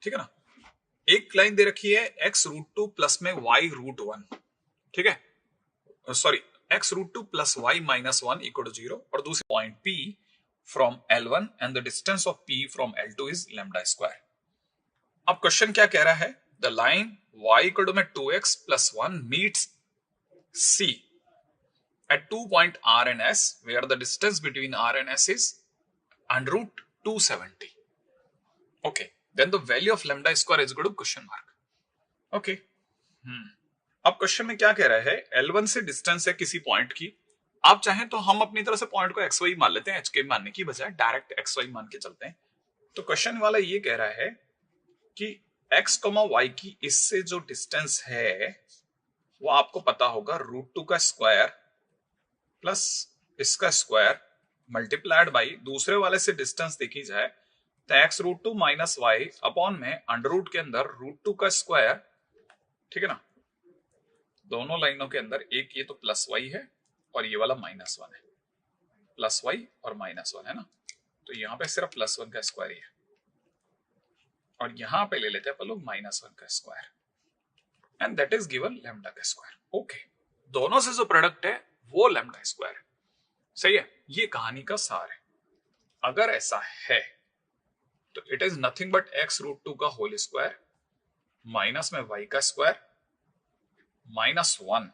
ठीक है ना। एक लाइन दे रखी है x√2 प्लस में y√1, ठीक है, sorry x√2 plus y-1 equal to 0, और दूसरी point P from L1 and the distance of P from L2 is lambda square. अब क्वेश्चन क्या कह रहा है, the line y equal to में 2x plus 1 meets C at 2 point R and S where the distance between R and S is under root 270. Okay, then the value of lambda square is equal to question mark. Okay. अब question में क्या कह रहा है, L1 से distance है किसी point की, आप चाहें तो हम अपनी तरफ से पॉइंट को XY मान लेते हैं, HK मानने की बजाय डायरेक्ट XY मान के चलते हैं। तो क्वेश्चन वाला ये कह रहा है कि x, y की इससे जो डिस्टेंस है वो आपको पता होगा √2 का स्क्वायर प्लस इसका स्क्वायर मल्टीप्लाइड बाई दूसरे वाले से डिस्टेंस देखी जाए तो x√2 माइनस वाई अपॉन में अंडर रूट के अंदर √2 का स्क्वायर, ठीक है ना। दोनों लाइनों के अंदर एक ये तो प्लस वाई है और ये वाला -1 है, प्लस वाई और -1 है ना, तो यहां पे सिर्फ +1 का स्क्वायर ही है, और यहां पे ले लेते हैं अपन लोग -1 का square, and that is given lambda का स्क्वायर। ओके, दोनों से जो प्रोडक्ट है वो लैम्डा स्क्वायर है, सही है। ये कहानी का सार है। अगर ऐसा है तो it is nothing but x√2 का होल स्क्वायर माइनस में y का स्क्वायर -1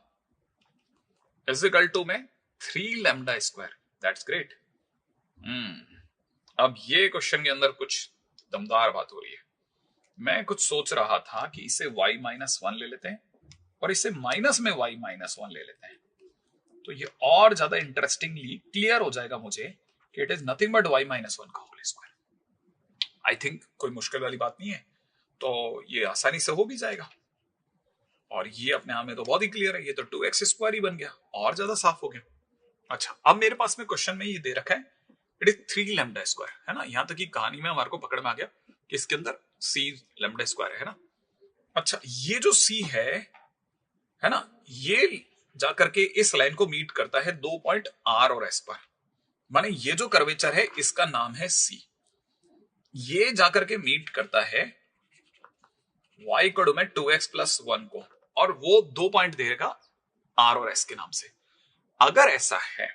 इज इक्वल टू में 3 लैम्डा स्क्वायर। That's great. अब ये क्वेश्चन के अंदर कुछ दमदार बात हो रही है। मैं कुछ सोच रहा था कि इसे y-1 ले लेते हैं और इसे माइनस में y-1 ले लेते हैं, तो ये और ज्यादा इंटरेस्टिंगली क्लियर हो जाएगा मुझे कि it is nothing but y-1 का होल स्क्वायर। आई थिंक कोई मुश्किल वाली बात नहीं है, तो ये आसानी से हो भी जाएगा, और ये अपने आप में तो बहुत ही क्लियर है, ये तो 2x स्क्वायर ही बन गया, और ज्यादा साफ हो गया। अच्छा, अब मेरे पास में क्वेश्चन में ये दे रखा है इट इज 3 लैम्डा स्क्वायर, है ना। यहां तक की कहानी में हमारे को पकड़ में आ गया कि इसके अंदर c लैम्डा स्क्वायर है ना। अच्छा, ये जो c है ना, ये जाकर के इस लाइन को मीट करता है 2 पॉइंट R और S पर, माने ये जो कर्वेचर है इसका नाम है C। ये जाकर के मीट करता है y इक्वल में 2x प्लस 1 को, और वो 2 पॉइंट देगा R और S के नाम से। अगर ऐसा है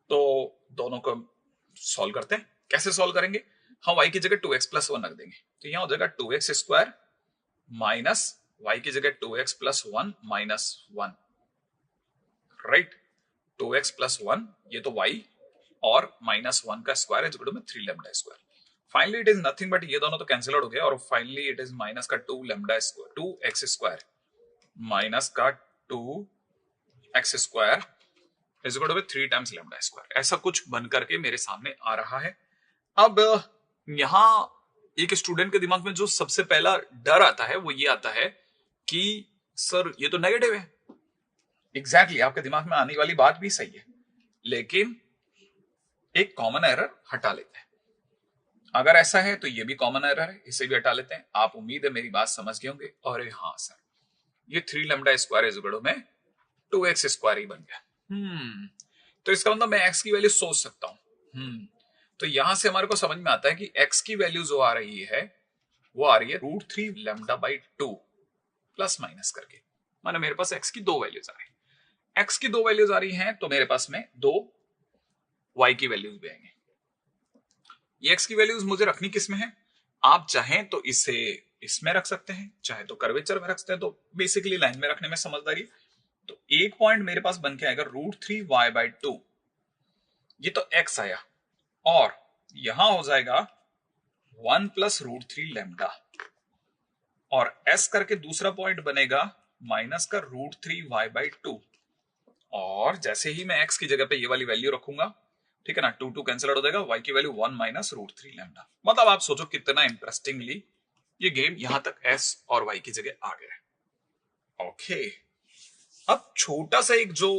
तो दोनों को सॉल्व करते हैं। कैसे सॉल्व करेंगे, हम y की जगह 2x प्लस 1 रख देंगे, तो यहां हो जाएगा 2x स्क्वायर माइनस y की जगह 2x plus 1 minus 1, right. 2x plus 1 ये तो y और -1 का स्क्वायर है जो में 3 lambda square. Finally it is nothing but ये दोनों तो कैंसिल आउट हो गया, और फाइनली इट इज माइनस का 2 lambda square 2x square minus का 2x square is equal to 3 times lambda square. ऐसा कुछ बन करके मेरे सामने आ रहा है। अब यहां एक स्टूडेंट के दिमाग में जो सबसे पहला डर आता है वो ये आता है कि सर ये तो नेगेटिव है। एग्जैक्टली आपके दिमाग में आने वाली बात भी सही है, लेकिन एक कॉमन एरर हटा लेते हैं। अगर ऐसा है तो ये भी कॉमन एरर है, इसे भी हटा लेते हैं। आप उम्मीद है मेरी बात समझ गए होंगे। अरे हाँ सर, ये 3 लैम्डा स्क्वायर इज इक्वल में 2x स्क्वायर ही बन गया। तो इसका मतलब मैं x की वैल्यू सोच सकता हूं। तो यहां से हमारे को समझ में आता है कि x की वैल्यू जो आ रही है वो आ रही है √3 लैम्डा बाई 2 प्लस माइनस करके, माने मेरे पास x की 2 वैल्यूज आ रही है। x की 2 वैल्यूज आ रही हैं तो मेरे पास में 2 y की वैल्यूज भी आएंगे। ये x की वैल्यूज मुझे रखनी किस में है, आप चाहें तो इसे इसमें रख सकते हैं, चाहे तो कर्वेचर में रख सकते हैं, तो बेसिकली लाइन में रखने में समझदारी। तो एक पॉइंट मेरे पास बन के आएगा √3y/2, ये तो x आया, और यहां हो जाएगा 1 प्लस √3 लैम्डा, और s करके दूसरा पॉइंट बनेगा माइनस का √3y/2, और जैसे ही मैं x की जगह पे ये वाली वैल्यू रखूंगा, ठीक है ना, 2 कैंसिल आउट हो जाएगा, y की वैल्यू 1 माइनस √3 लैम्डा। मतलब आप सोचो कितना इंटरेस्टिंगली ये गेम यहां तक s और y की जगह आ गया। ओके, अब छोटा सा एक जो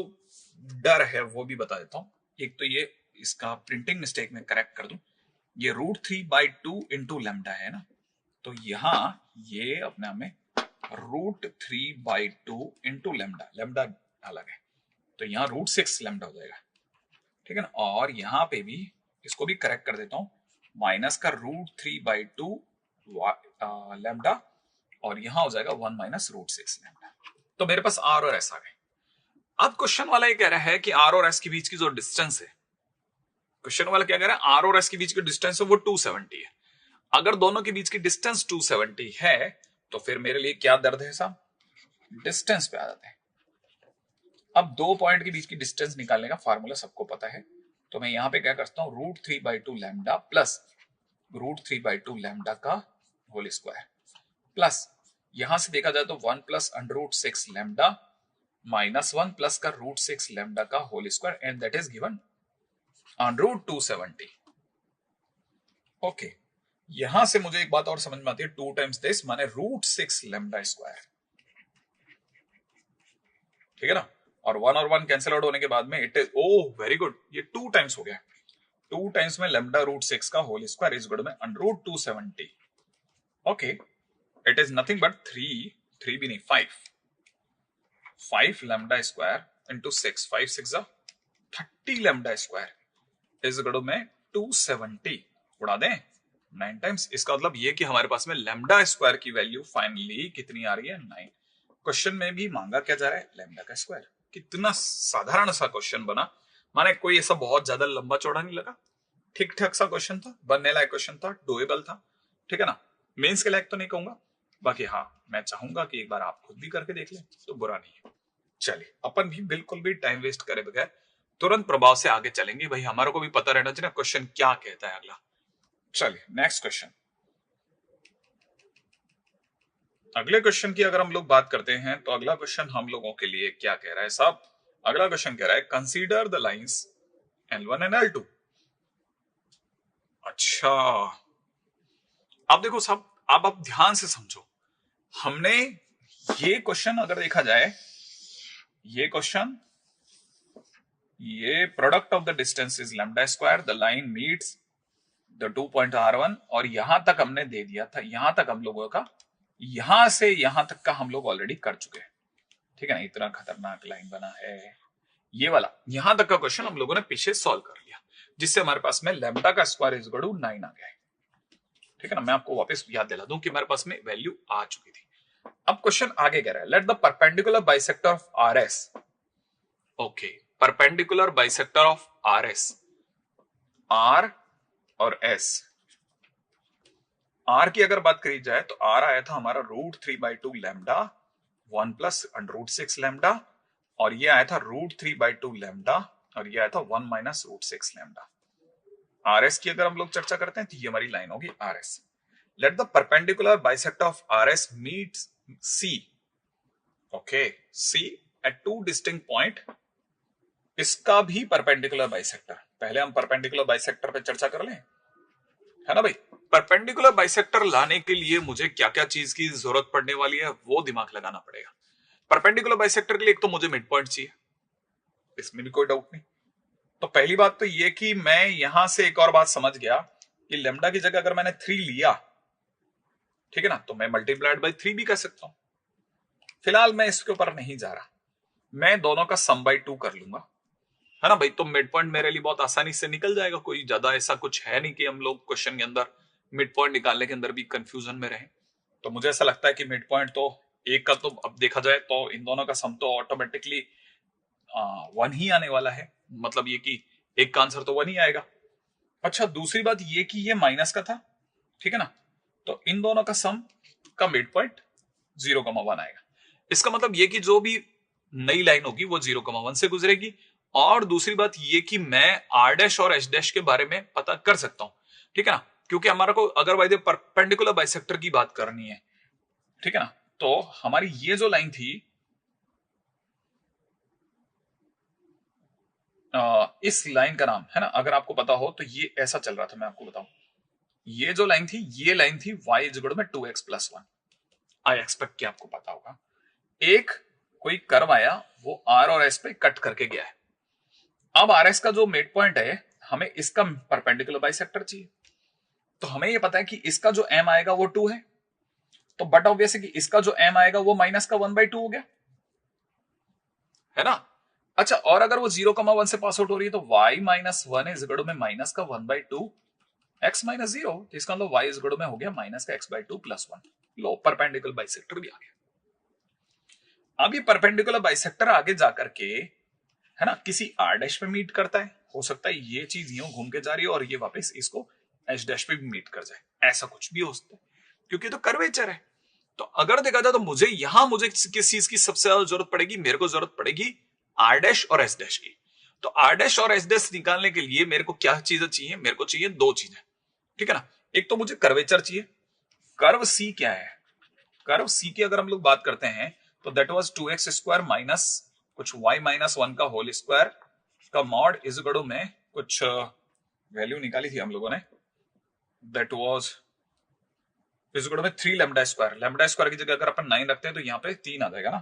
डर है वो भी बता देता हूं। एक तो ये इसका प्रिंटिंग मिस्टेक में करेक्ट कर दूं, ये √3/2 इंटू लैम्डा है ना, तो यहां ये अपने आप में √3/2 इंटू लैम्डा, लैम्डा अलग है, तो यहां √6 लैम्डा हो जाएगा, ठीक है ना। और यहां पे भी इसको भी करेक्ट कर देता हूं, माइनस का √3/2 लैम्डा और यहां हो जाएगा 1 माइनस रूट 6 लैम्डा। तो मेरे पास आर और एस आ गए। अब क्वेश्चन वाला ये कह रहा है कि आर और एस के बीच की जो डिस्टेंस है, क्वेश्चन वाला क्या कह रहा है, आर और एस के बीच की डिस्टेंस है वो 270 है। अगर दोनों के बीच की डिस्टेंस 270 है तो फिर मेरे लिए क्या दर्द है साहब, डिस्टेंस पे आ जाते हैं। अब दो पॉइंट के बीच की डिस्टेंस निकालने का फार्मूला सबको पता है, तो मैं यहां पे क्या करता हूं, √3/2 लैम्डा प्लस √3/2 लैम्डा का होल स्क्वायर प्लस यहां से देखा जाए तो 1 प्लस √6 लैम्डा माइनस 1 प्लस का √6 लैम्डा का whole square and that is given √270। Okay, यहां से मुझे एक बात और समझ में आती है, 2 टाइम्स दिस माने √6 लैम्डा स्क्वायर, ठीक है ना। और 1 और 1 कैंसिल आउट होने के बाद में it is, oh very good, ये 2 टाइम्स हो गया। 2 टाइम्स में लैम्डा √6 का होल स्क्वायर इज गुड में √270। Okay, it is nothing but 3 भी नहीं 5 lambda square into 6, 5 6 30 lambda square is good में 270। उड़ा दें 9 टाइम्स। इसका मतलब ये कि हमारे पास में लैम्डा स्क्वायर की वैल्यू फाइनली कितनी आ रही है, 9। क्वेश्चन में भी मांगा क्या जा रहा है, लैम्डा का स्क्वायर। कितना साधारण सा क्वेश्चन बना, माने कोई ऐसा बहुत ज्यादा लंबा चौड़ा नहीं लगा, ठीक ठाक सा क्वेश्चन था, बनने लायक क्वेश्चन था, डोएबल था, ठीक है ना। मेंस के लायक तो नहीं कहूंगा, बाकी हाँ मैं चाहूंगा कि एक बार आप खुद भी करके देख लें तो बुरा नहीं है। चलिए अपन भी बिल्कुल भी टाइम वेस्ट करे बगैर तुरंत प्रभाव से आगे चलेंगे, भाई हमारे को भी पता रहना चाहिए क्वेश्चन क्या कहता है अगला। चलिए नेक्स्ट क्वेश्चन। अगले क्वेश्चन की अगर हम लोग बात करते हैं तो अगला क्वेश्चन हम लोगों के लिए क्या कह रहा है साहब, अगला क्वेश्चन कह रहा है consider the lines L1 and L2। अच्छा, अब देखो साहब, अब आप ध्यान से समझो, हमने ये क्वेश्चन अगर देखा जाए, ये क्वेश्चन, ये product of the distance is lambda square, the line meets the 2 point R1, और यहां तक हमने दे दिया था, यहां तक हम लोगों का, यहां से यहां तक का हम लोग ऑलरेडी कर चुके हैं, ठीक है ना। इतना खतरनाक लाइन बना है ये वाला, यहां तक का क्वेश्चन हम लोगों ने पीछे सॉल्व कर लिया, जिससे हमारे पास में लैम्डा का स्क्वायर इज इक्वल टू 9 आ गया है, ठीक है ना। मैं आपको वापस याद दिला दूं कि हमारे पास में वैल्यू आ चुकी थी। अब क्वेश्चन आगे कह रहा है, late the perpendicular bisector of RS। Okay, perpendicular bisector of RS, R और S। R की अगर बात करी जाए तो R आया था हमारा √3/2 लैम्डा 1 प्लस √6 लैम्डा, और ये आया था √3/2 लैम्डा, और ये आया था 1 माइनस √6 लैम्डा। RS की अगर हम लोग चर्चा करते हैं तो ये हमारी लाइन होगी RS। Let the perpendicular bisector of RS meets C। Okay, C at 2 distinct point, इसका भी परपेंडिकुलर बाइसेक्टर, पहले हम परपेंडिकुलर बाइसेक्टर पे चर्चा कर लें, है ना भाई। परपेंडिकुलर बाइसेक्टर लाने के लिए मुझे क्या क्या चीज की जरूरत पड़ने वाली है वो दिमाग लगाना पड़ेगा। परपेंडिकुलर बाइसेक्टर के लिए एक तो मुझे मिड पॉइंट चाहिए, इसमें भी कोई डाउट नहीं। तो पहली बात तो ये कि मैं यहां से एक और बात समझ गया कि लैम्डा की जगह अगर मैंने 3 लिया, ठीक है ना, तो मैं मल्टीप्लाइड बाई 3 भी कर सकता हूं। फिलहाल मैं इसके ऊपर नहीं जा रहा, मैं दोनों का सम बाई 2 कर लूंगा, है ना भाई। तो मिड पॉइंट मेरे लिए बहुत आसानी से निकल जाएगा, कोई ज्यादा ऐसा कुछ है नहीं कि हम लोग क्वेश्चन के अंदर मिड पॉइंट निकालने के अंदर भी कंफ्यूजन में रहे। तो मुझे ऐसा लगता है कि मिड पॉइंट तो एक का, तो अब देखा जाए तो इन दोनों का सम तो ऑटोमेटिकली 1 ही आने वाला है, मतलब ये कि एक का आंसर तो 1 ही आएगा। अच्छा, दूसरी बात ये कि ये माइनस का था, ठीक है ना, तो इन दोनों का सम का मिड पॉइंट 0,1 आएगा। इसका मतलब ये कि जो भी नई लाइन होगी वो 0,1 से गुजरेगी। और दूसरी बात ये कि मैं R' और H' के बारे में पता कर सकता हूं, ठीक है ना, क्योंकि हमारा को अगर बाय द परपेंडिकुलर बाइसेक्टर की बात करनी है, ठीक है ना, तो हमारी ये जो लाइन थी, इस लाइन का नाम है ना, अगर आपको पता हो तो ये ऐसा चल रहा था, मैं आपको बताऊं, ये जो लाइन थी, ये लाइन थी y इज इक्वल टू में 2x + 1। आई एक्सपेक्ट कि आपको पता होगा। एक कोई कर्व आया, वो R और S पे कट करके गया है। अब RS का जो मिड पॉइंट है, हमें इसका परपेंडिकुलर बाइसेक्टर चाहिए, तो हमें ये पता है कि इसका जो m आएगा वो 2 है, तो बट ऑब्वियस है कि इसका जो m आएगा वो माइनस का 1/2 हो गया, है ना। अच्छा, और अगर वो 0,1 से पास आउट हो रही है तो y - 1 इज इक्वल टू में माइनस का 1/2 x माइनस 0, इसका मतलब y इज इक्वल में हो गया माइनस का x/2 + 1। लो परपेंडिकुलर बाइसेक्टर भी आ गया। अब ये परपेंडिकुलर बाइसेक्टर आगे जाकर के है ना किसी r डैश पे मीट करता है, हो सकता है ये चीज यूं घूम के जा रही है और ये वापस इसको h डैश पे भी मीट कर जाए, ऐसा कुछ भी हो सकता है क्योंकि तो कर्वेचर है। तो अगर देखा जाए तो मुझे किस चीज की सबसे ज्यादा जरूरत पड़ेगी, मेरे को जरूरत पड़ेगी r डैश और s डैश की। तो r डैश और s डैश निकालने के लिए मेरे को क्या चीजें चाहिए, मेरे को चाहिए दो चीजें, ठीक है ना। एक तो मुझे कर्वेचर चाहिए, कर्व C क्या है, कर्व C की अगर हम लोग बात करते हैं तो दैट वाज 2x² माइनस कुछ y माइनस 1 का होल स्क्वायर का मॉड इज इक्वल में कुछ वैल्यू निकाली थी हम लोगों ने, दैट वाज इज इक्वल में 3 लैम्डा स्क्वायर की जगह अगर अपन 9 रखते हैं तो यहाँ पे 3 आ जाएगा ना।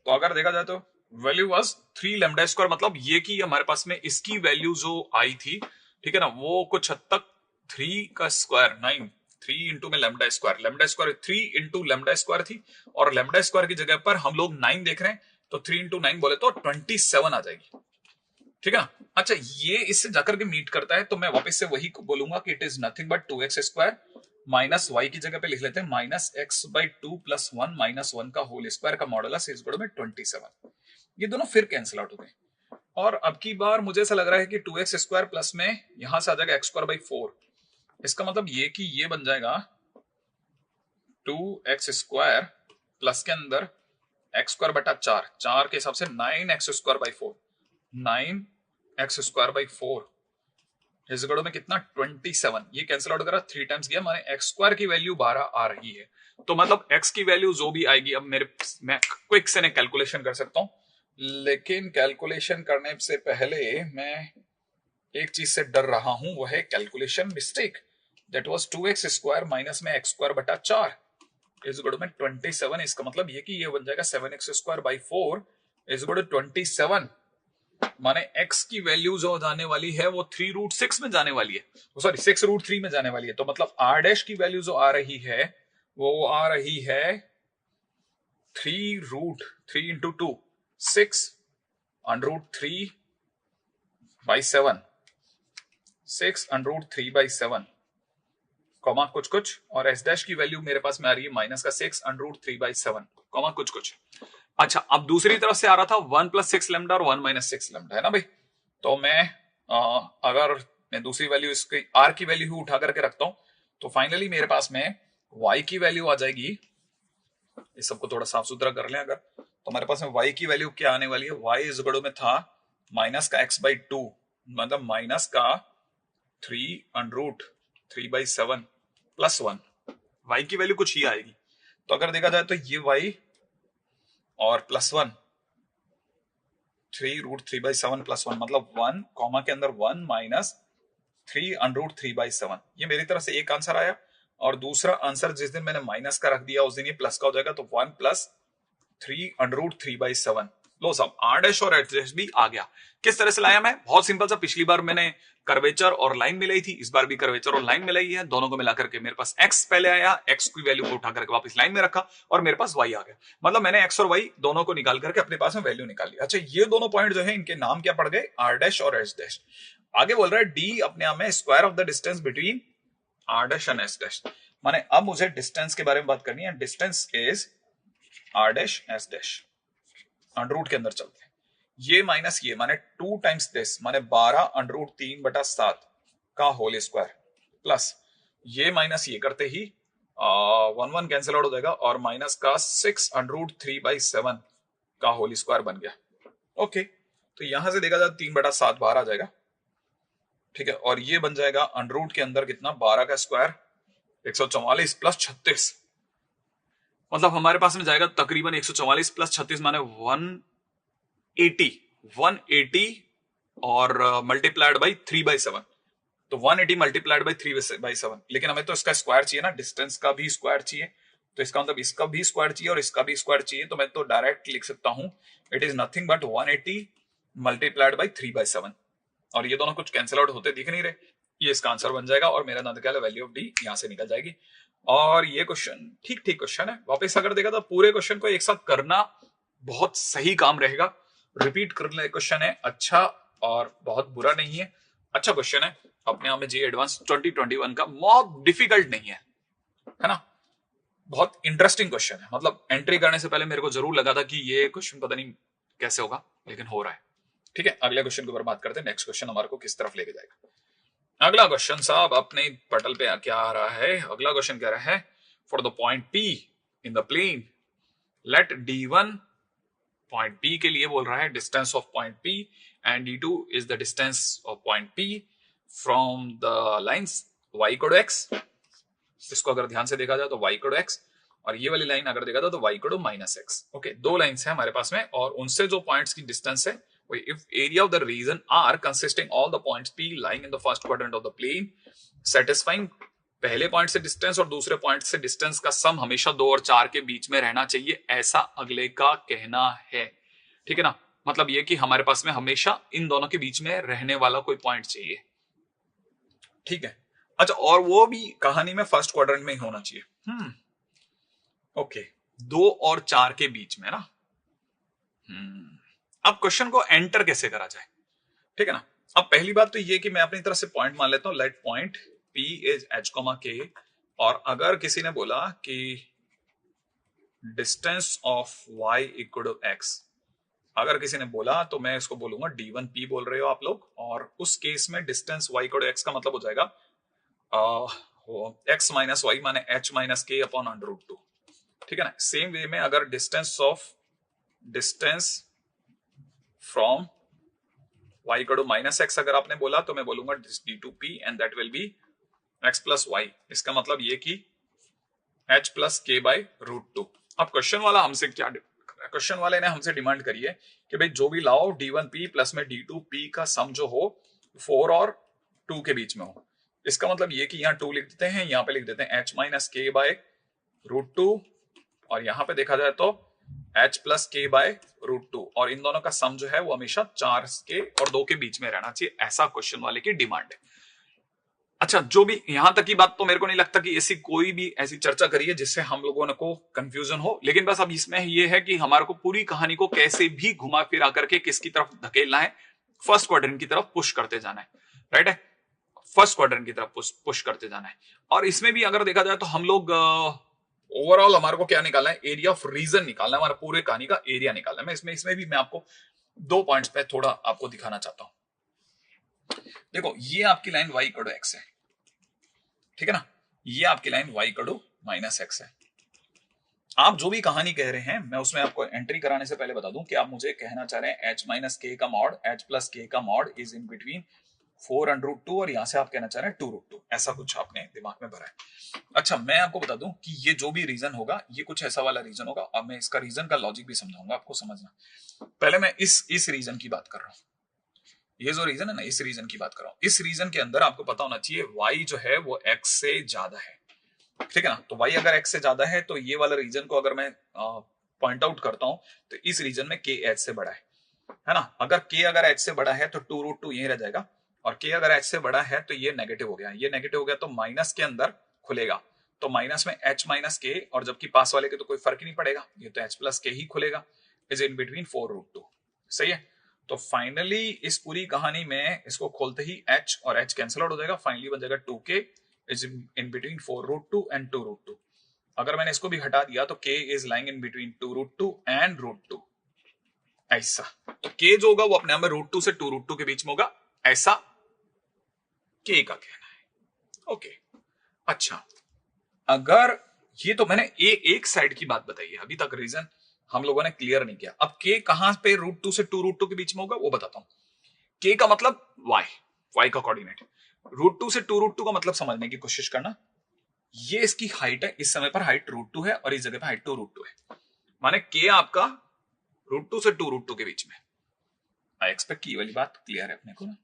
तो अगर देखा जाए तो वैल्यू वाज 3 लैम्डा स्क्वायर, मतलब ये कि हमारे पास में इसकी वैल्यू जो आई थी, ठीक है ना, वो कुछ हद तक 3 का स्क्वायर 9, 3 इंटू में lambda square 3 into lambda square थी, और लैम्डा स्क्वायर की जगह पर हम लोग 9 देख रहे हैं तो 3 इंटू 9 बोले तो 27 आ जाएगी, ठीक है ना। अच्छा ये इससे जाकर के मीट करता है तो मैं वापस से वही बोलूंगा कि it is nothing but 2x² minus y की जगह पे लिख लेते हैं माइनस x/2 + 1 माइनस 1 का होल स्क्वायर का मॉडुलस इज इक्वल में 27। ये दोनों फिर कैंसिल आउट हो गए और अब की बार मुझे ऐसा लग रहा है कि 2x² प्लस में यहां से आ जाएगा x²/4। इसका मतलब ये कि ये बन जाएगा 2x² प्लस के अंदर x²/4, 4 के हिसाब से 9x²/4, 9x²/4 इस गड़ो में कितना 27। ये कैंसिल आउट करा 3 टाइम्स गया, माने x² की वैल्यू 12 आ रही है। तो मतलब x की वैल्यू जो भी आएगी, अब मैं क्विक से कैलकुलेशन कर सकता हूं, लेकिन कैलकुलेशन करने से पहले मैं एक चीज से डर रहा हूं, वो है calculation mistake. That was 2x² minus में x²/4 इज इक्वल में 27। इसका मतलब ये कि ये बन जाएगा 7x²/4 इज इक्वल टू 27, माने x की वैल्यू जो जाने वाली है वो 3√6 में जाने वाली है, सॉरी 6√3 में जाने वाली है। तो मतलब r डैश की वैल्यू जो आ रही है वो आ रही है 3√3 इंटू 2 6√3/7 6√3/7 कॉमा कुछ कुछ, और s डैश की वैल्यू मेरे पास में आ रही है माइनस का 6√3/7 कॉमा कुछ कुछ। अच्छा अब दूसरी तरफ से आ रहा था 1 + 6 लैम्डा और 1 - 6 लैम्डा, है ना भाई। तो मैं अगर मैं दूसरी वैल्यू इसकी r की वैल्यू ही उठा करके रखता हूं तो फाइनली मेरे पास में y की वैल्यू आ जाएगी। इस सबको थोड़ा साफ सुथरा कर लें अगर, तो हमारे पास में y की वैल्यू क्या आने वाली है, y इस गड़ो में था माइनस का x/2, मतलब माइनस का 3√3/7 + 1, y की वैल्यू कुछ ही आएगी। तो अगर देखा जाए तो ये y और +1 3√3/7 + 1 मतलब 1 कॉमा के अंदर 1 माइनस 3√3/7। ये मेरी तरफ से एक आंसर आया, और दूसरा आंसर जिस दिन मैंने माइनस का रख दिया उस दिन ये प्लस का हो जाएगा, तो 1 + 3√3/7। लो साहब r डैश और h डैश भी आ गया। किस तरह से लाया मैं, बहुत सिंपल सा, पिछली बार मैंने कर्वेचर और लाइन मिलाई थी, इस बार भी कर्वेचर और लाइन मिलाई है, दोनों को मिला करके मेरे पास x पहले आया, x की वैल्यू को उठा करके वापस लाइन में रखा और मेरे पास y आ गया। मतलब मैंने x और y दोनों को निकाल करके अपने पास में वैल्यू निकाल ली। अच्छा ये दोनों पॉइंट जो है इनके नाम क्या पड़ गए, r डैश और h डैश। आगे बोल रहा है d अपने आप में square of the distance between r dash and s dash, माने अब मुझे डिस्टेंस के बारे में बात करनी है। Distance is r dash s dash, under के अंदर चलते हैं, ये माइनस ये माने 2 टाइम्स दिस माने 12√3/7 का होल स्क्वायर प्लस ये माइनस ये करते ही 1 कैंसिल आउट हो जाएगा और माइनस का 6√3/7 का होल स्क्वायर बन गया। ओके तो यहां से देखा जाए 3/7 बाहर आ जाएगा, ठीक है, और ये बन जाएगा अंडर के अंदर कितना 12 का स्क्वायर 144 + 36, मतलब हमारे पास में जाएगा तकरीबन 144 + 36 माने 180 और मल्टीप्लाइड बाई 3/7, तो 180 मल्टीप्लाइड बाई 3/7। लेकिन हमें तो इसका स्क्वायर चाहिए ना, डिस्टेंस का भी स्क्वायर चाहिए, तो इसका मतलब इसका भी स्क्वायर चाहिए और इसका भी स्क्वायर चाहिए। तो मैं तो डायरेक्ट लिख सकता हूं it is nothing but 180 multiplied by 3/7, और ये दोनों कुछ कैंसिल आउट होते दिख नहीं रहे, ये इसका आंसर बन जाएगा और मेरा नतीजा वैल्यू ऑफ डी यहां से निकल जाएगी। और ये क्वेश्चन ठीक ठीक क्वेश्चन है, वापस अगर देखा तो पूरे क्वेश्चन को एक साथ करना बहुत सही काम रहेगा। रिपीट करने क्वेश्चन है, अच्छा और बहुत बुरा नहीं है। अच्छा क्वेश्चन है, अपने आप में जी एडवांस 2021 का, बहुत डिफिकल्ट नहीं है ना, बहुत इंटरेस्टिंग क्वेश्चन है। मतलब एंट्री करने से पहले मेरे को जरूर लगा था कि ये क्वेश्चन पता नहीं कैसे होगा, लेकिन हो रहा है। ठीक है, अगले क्वेश्चन के ऊपर बात करते हैं। नेक्स्ट क्वेश्चन हमारे को किस तरफ लेके जाएगा। अगला क्वेश्चन साहब अपने पटल पे क्या आ रहा है, अगला क्वेश्चन कह रहा है for the point P in the plane let D1, point P के लिए बोल रहा है distance of point P, and D2 is the distance of point P from the lines y equal to x। इसको अगर ध्यान से देखा जाए तो y इक्वल टू x, और ये वाली लाइन अगर देखा जाए तो y equal to minus x. Okay, दो लाइंस है हमारे पास में, और उनसे जो पॉइंट्स की डिस्टेंस है, if area of the region R consisting all the points P lying in the first quadrant of the plane satisfying, पहले पॉइंट से डिस्टेंस और दूसरे पॉइंट से डिस्टेंस का सम हमेशा 2 और 4 के बीच में रहना चाहिए, ऐसा अगले का कहना है। ठीक है ना, मतलब ये कि हमारे पास में हमेशा इन दोनों के बीच में रहने वाला कोई पॉइंट चाहिए। ठीक है, अच्छा, और वो भी कहानी में फर्स्ट क्वाड्रेंट में ही होना चाहिए। ओके, 2 और 4 के बीच में ना। अब क्वेश्चन को एंटर कैसे करा जाए, ठीक है ना। अब पहली बात तो ये कि मैं अपनी तरफ से पॉइंट मान लेता हूं, let point P is h, K, और अगर किसी ने बोला कि distance of y equal to x, अगर किसी ने बोला तो मैं इसको बोलूंगा D1P बोल रहे हो आप लोग, और उस केस में distance y equal to x का मतलब हो जाएगा x माइनस वाई माने h minus k upon under root 2। ठीक है ना, सेम वे में अगर distance from y equal to minus x अगर आपने बोला तो मैं बोलूंगा D2P and that will be x plus y. इसका मतलब ये कि h plus k by root 2। अब क्वेश्चन वाला हमसे क्या, क्वेश्चन वाले ने हमसे डिमांड करी है कि भाई जो भी लाओ D1P प्लस में D2P का सम जो हो 4 और 2 के बीच में हो। इसका मतलब ये कि यहाँ 2 लिख देते हैं, यहाँ पे लिख देते हैं h माइनस के बाय रूट 2, और यहाँ पे देखा जाए तो h प्लस के बाय रूट 2, और इन दोनों का सम जो है वो हमेशा 4 के और 2 के बीच में रहना चाहिए, ऐसा क्वेश्चन वाले की डिमांड है। अच्छा, जो भी यहां तक की बात तो मेरे को नहीं लगता कि ऐसी कोई भी ऐसी चर्चा करी है जिससे हम लोगों को कंफ्यूजन हो, लेकिन बस अब इसमें ये है कि हमारे को पूरी कहानी को कैसे भी घुमा फिरा करके किसकी तरफ धकेलना है, फर्स्ट क्वाड्रेंट की तरफ पुश करते जाना है। राइट है, फर्स्ट क्वाड्रेंट की तरफ पुश करते जाना है। और इसमें भी अगर देखा जाए तो हम लोग ओवरऑल हमारे को क्या निकालना है, एरिया ऑफ रीजन निकालना है, हमारा पूरे कहानी का एरिया निकालना है। मैं इसमें भी मैं आपको 2 पॉइंट्स पे थोड़ा आपको दिखाना चाहता हूं। देखो, ये आपकी line y equal to x है, ठीक है ना, ये आपकी line y equal to minus x है। आप जो भी कहानी कह रहे हैं मैं उसमें आपको एंट्री कराने से पहले बता दूं कि आप मुझे कहना चाह रहे हैं h माइनस के का मॉड, h प्लस के का mod is in between 4 under root 2, और यहां से आप कहना चाह रहे हैं 2 रूट 2, ऐसा कुछ आपने दिमाग में भरा है। अच्छा, मैं आपको बता दूं कि ये जो भी रीजन होगा ये कुछ ऐसा वाला रीजन होगा। अब मैं इसका रीजन का लॉजिक भी समझाऊंगा आपको, समझना। पहले मैं इस रीजन की बात कर रहा हूं, ये जो रीजन है ना, इस रीजन की बात कर रहा हूं। इस रीजन के अंदर आपको पता होना चाहिए y जो है वो x से ज्यादा है, ठीक है ना। तो y अगर x से ज्यादा है तो ये वाला रीजन को अगर मैं पॉइंट आउट करता हूं तो इस रीजन में k h से बड़ा है ना। अगर k अगर h से बड़ा है तो 2 रूट 2 यही रह जाएगा, और k अगर h से बड़ा है तो ये नेगेटिव हो गया, ये नेगेटिव हो गया तो माइनस के अंदर खुलेगा, तो माइनस में h माइनस के, और जबकि पास वाले के तो कोई फर्क ही नहीं पड़ेगा, ये तो h प्लस के ही खुलेगा, इज इन बिटवीन 4 रूट 2। सही है, तो फाइनली इस पूरी कहानी में इसको खोलते ही h और h कैंसिल आउट हो जाएगा, फाइनली बन जाएगा 2k is in between 4 root 2 and 2 root 2। अगर मैंने इसको भी हटा दिया तो k is lying in between 2 root 2 and root 2, ऐसा। तो k जो होगा वो अपने आप में रूट 2 से 2 रूट 2 के बीच में होगा, ऐसा k का कहना है। ओके, अच्छा, अगर ये तो मैंने एक साइड की बात बताई है, अभी तक रीजन हम लोगों ने क्लियर नहीं किया। अब k कहां पे रूट 2 से 2 रूट 2 के बीच में होगा वो बताता हूं। k का मतलब y का कोऑर्डिनेट, रूट 2 से 2 रूट 2 का मतलब समझने की कोशिश करना। ये इसकी हाइट है, इस समय पर हाइट रूट 2 है और इस जगह पर हाइट 2 रूट 2 है, माने k आपका रूट 2 से 2 रूट 2 के बीच में। आई एक्सपेक्ट की वाली बात क्लियर है अपने को ना,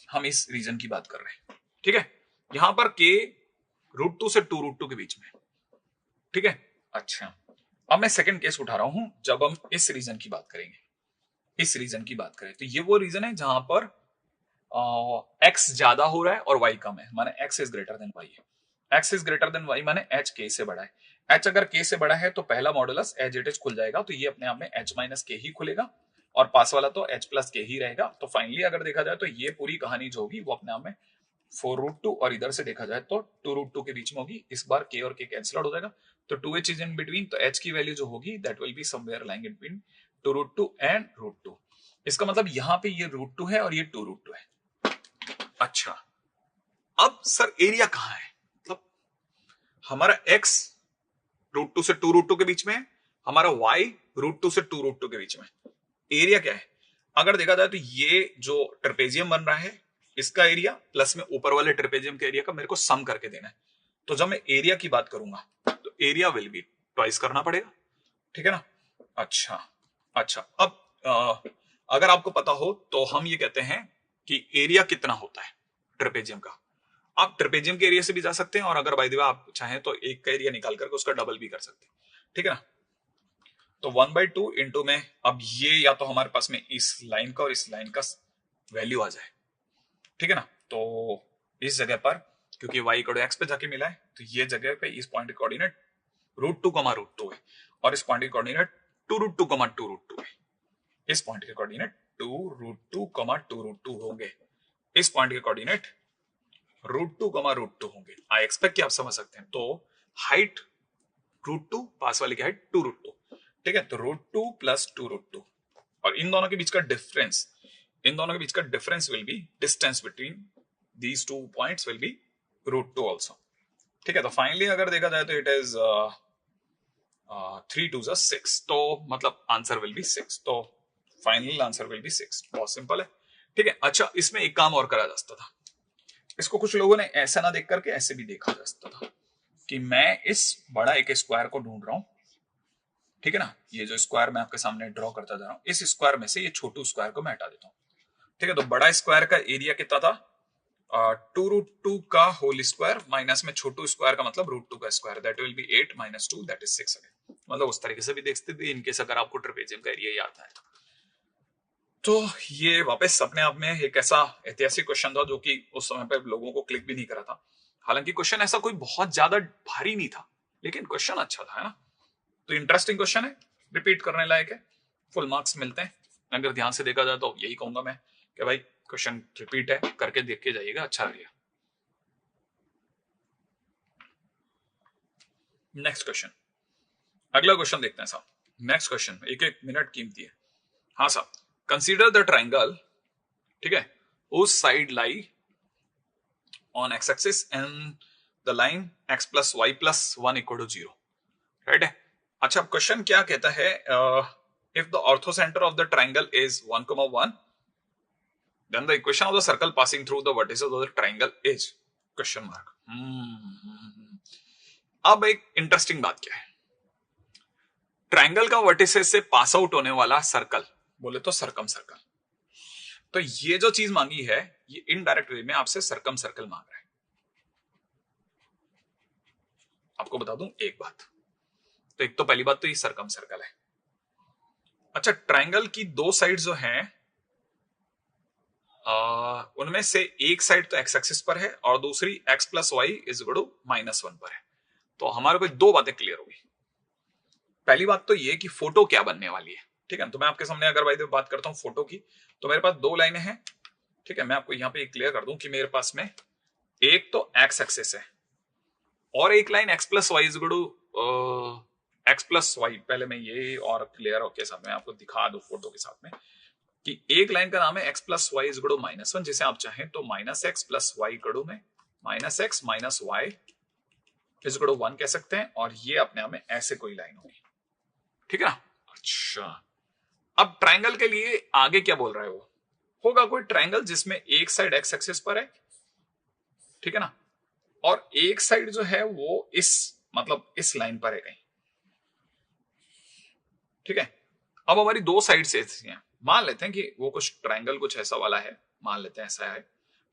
हम इस रीजन की बात कर रहे हैं, ठीक है। यहां पर k रूट 2 से 2 रूट 2 के बीच में, ठीक है। अच्छा, अब मैं सेकंड केस उठा रहा हूं, जब हम इस रीजन की बात करेंगे, इस रीजन की बात करें तो ये वो रीजन है जहां पर x ज्यादा हो रहा है और y कम है, माने x is greater than y है। x is greater than y माने h k से बड़ा है। h अगर k से बड़ा है तो पहला मॉडुलस एज इट इज खुल जाएगा, तो ये अपने आप में h माइनस के ही खुलेगा, और पास वाला तो h प्लस के ही रहेगा। तो फाइनली अगर देखा जाए तो ये पूरी कहानी जो होगी वो अपने आप में 4√2 और इधर से देखा जाए तो 2√2 के बीच में होगी। इस बार k और k कैंसिल आउट हो जाएगा तो 2h इज इन बिटवीन, तो h की वैल्यू जो होगी that will be somewhere lying in between 2√2 and √2। इसका मतलब यहाँ पे ये √2 है और ये 2√2 है। अच्छा, अब सर एरिया कहाँ है? मतलब हमारा x √2 से 2√2 के बीच में है, हमारा y √2 से 2√2 के बीच में। एरिया क्या है? अगर देखा जाए तो ये जो ट्रेपेजियम बन रहा है इसका एरिया प्लस में ऊपर वाले ट्रेपेजियम के एरिया का मेरे को सम करके देना है। तो जब मैं एरिया की बात करूंगा तो एरिया विल बी ट्वाइस करना पड़ेगा, ठीक है ना। अच्छा अब अगर आपको पता हो तो हम ये कहते हैं कि एरिया कितना होता है ट्रेपेजियम का। आप ट्रेपेजियम के एरिया से भी जा सकते हैं और अगर बाय द वे आप चाहें तो एक का एरिया निकाल करके उसका डबल भी कर सकते हैं, ठीक है ना। तो 1/2 इंटू में अब ये या तो हमारे पास में इस लाइन का और इस लाइन का वैल्यू आ जाए, ठीक है ना। तो इस जगह पर क्योंकि y इक्वल टू x पे जाके मिला है तो ये जगह पे इस पॉइंट के कोऑर्डिनेट √2, √2 है और इस पॉइंट के कोऑर्डिनेट 2√2, 2√2 है। इस पॉइंट के कोऑर्डिनेट 2√2, 2√2 होंगे। इस पॉइंट के कोऑर्डिनेट √2, √2 होंगे। आई एक्सपेक्ट कि आप समझ सकते हैं। तो हाइट √2, पास वाले की हाइट 2√2, ठीक है। तो √2 प्लस 2√2 और इन दोनों के बीच का difference will be distance between these two points will be √2 also, ठीक है। तो फाइनली अगर देखा जाए तो इट इज 3 2 6, तो मतलब आंसर विल बी 6। तो फाइनल आंसर विल बी 6। बहुत सिंपल है, ठीक है। अच्छा, इसमें एक काम और करा जा सकता था। इसको कुछ लोगों ने ऐसा ना देख करके ऐसे भी देखा जा सकता था कि मैं इस बड़ा एक स्क्वायर को ढूंढ रहा हूं, ठीक है ना। ये जो स्क्वायर मैं आपके सामने ड्रॉ करता जा रहा हूं, इस स्क्वायर में से ये छोटू स्क्वायर को मैं हटा देता हूं, ठीक है। तो बड़ा स्क्वायर का एरिया कितना था? 2√2 का होल स्क्वायर माइनस में छोटू स्क्वायर का मतलब √2 का square, that will B 8 - 2 that is 6 again. मतलब उस तरीके से भी देख सकते थे इनकेस अगर आपको ट्रेपेजियम का एरिया याद है। तो ये वापस अपने आप में एक ऐसा ऐतिहासिक क्वेश्चन था जो कि उस समय पे लोगों को क्लिक भी नहीं करा था। हालांकि क्वेश्चन ऐसा कोई बहुत ज्यादा भारी नहीं था, लेकिन क्वेश्चन अच्छा था, है ना। तो इंटरेस्टिंग क्वेश्चन है, रिपीट करने लायक है, फुल मार्क्स मिलते हैं। अगर ध्यान से देखा जाए तो यही कहूंगा मैं कि भाई क्वेश्चन रिपीट है, करके देख के जाइएगा, अच्छा रहेगा। नेक्स्ट क्वेश्चन, अगला क्वेश्चन देखते हैं साहब। नेक्स्ट क्वेश्चन 1-1 मिनट कीमती है। हाँ साहब, कंसीडर द ट्राइंगल, ठीक है, उस side lie on x axis and the line x + y + 1 = 0, right है। अच्छा, क्वेश्चन क्या कहता है? If the orthocentre of the triangle is 1, 1, then the equation of the circle passing through the vertices of the triangle is question mark. अब एक interesting बात क्या है, ट्राइंगल का वर्टिसेस से पास आउट होने वाला सर्कल बोले तो सर्कम सर्कल। तो ये जो चीज मांगी है ये इनडायरेक्ट वे में आपसे सर्कम सर्कल मांग रहा है। आपको बता दूं एक बात, तो एक तो पहली बात तो ये सर्कम सर्कल है। अच्छा, ट्राइंगल की दो साइड जो हैं उनमें से एक साइड तो एक्स एक्सिस पर है और दूसरी x + y = -1 पर है। तो हमारे को दो बातें क्लियर होगी। पहली बात तो ये कि फोटो क्या बनने वाली है, ठीक है। तो मैं आपके सामने अगर भाई बात करता हूं फोटो की, तो मेरे पास दो लाइनें हैं, ठीक है। मैं आपको यहां पे क्लियर कर दूं कि मेरे पास में एक तो x एक्सिस है और एक line x + y = x + y। पहले मैं ये और क्लियर होके साथ में आपको दिखा दूं फोटो के साथ में कि एक लाइन का नाम है x + y = -1, जिसे आप चाहें तो -x + y = में -x - y = 1 कह सकते हैं, और ये अपने आप में ऐसे कोई लाइन होगी, ठीक है ना। अच्छा, अब ट्राइंगल के लिए आगे क्या बोल रहा है? वो होगा कोई ट्राइंगल जिसमें एक साइड x एक्सिस पर है, ठीक है ना, और एक साइड जो है वो इस मतलब इस लाइन पर है कहीं, ठीक है। अब हमारी दो साइड से हैं, मान लेते हैं कि वो कुछ ट्राइंगल कुछ ऐसा वाला है, मान लेते हैं ऐसा है,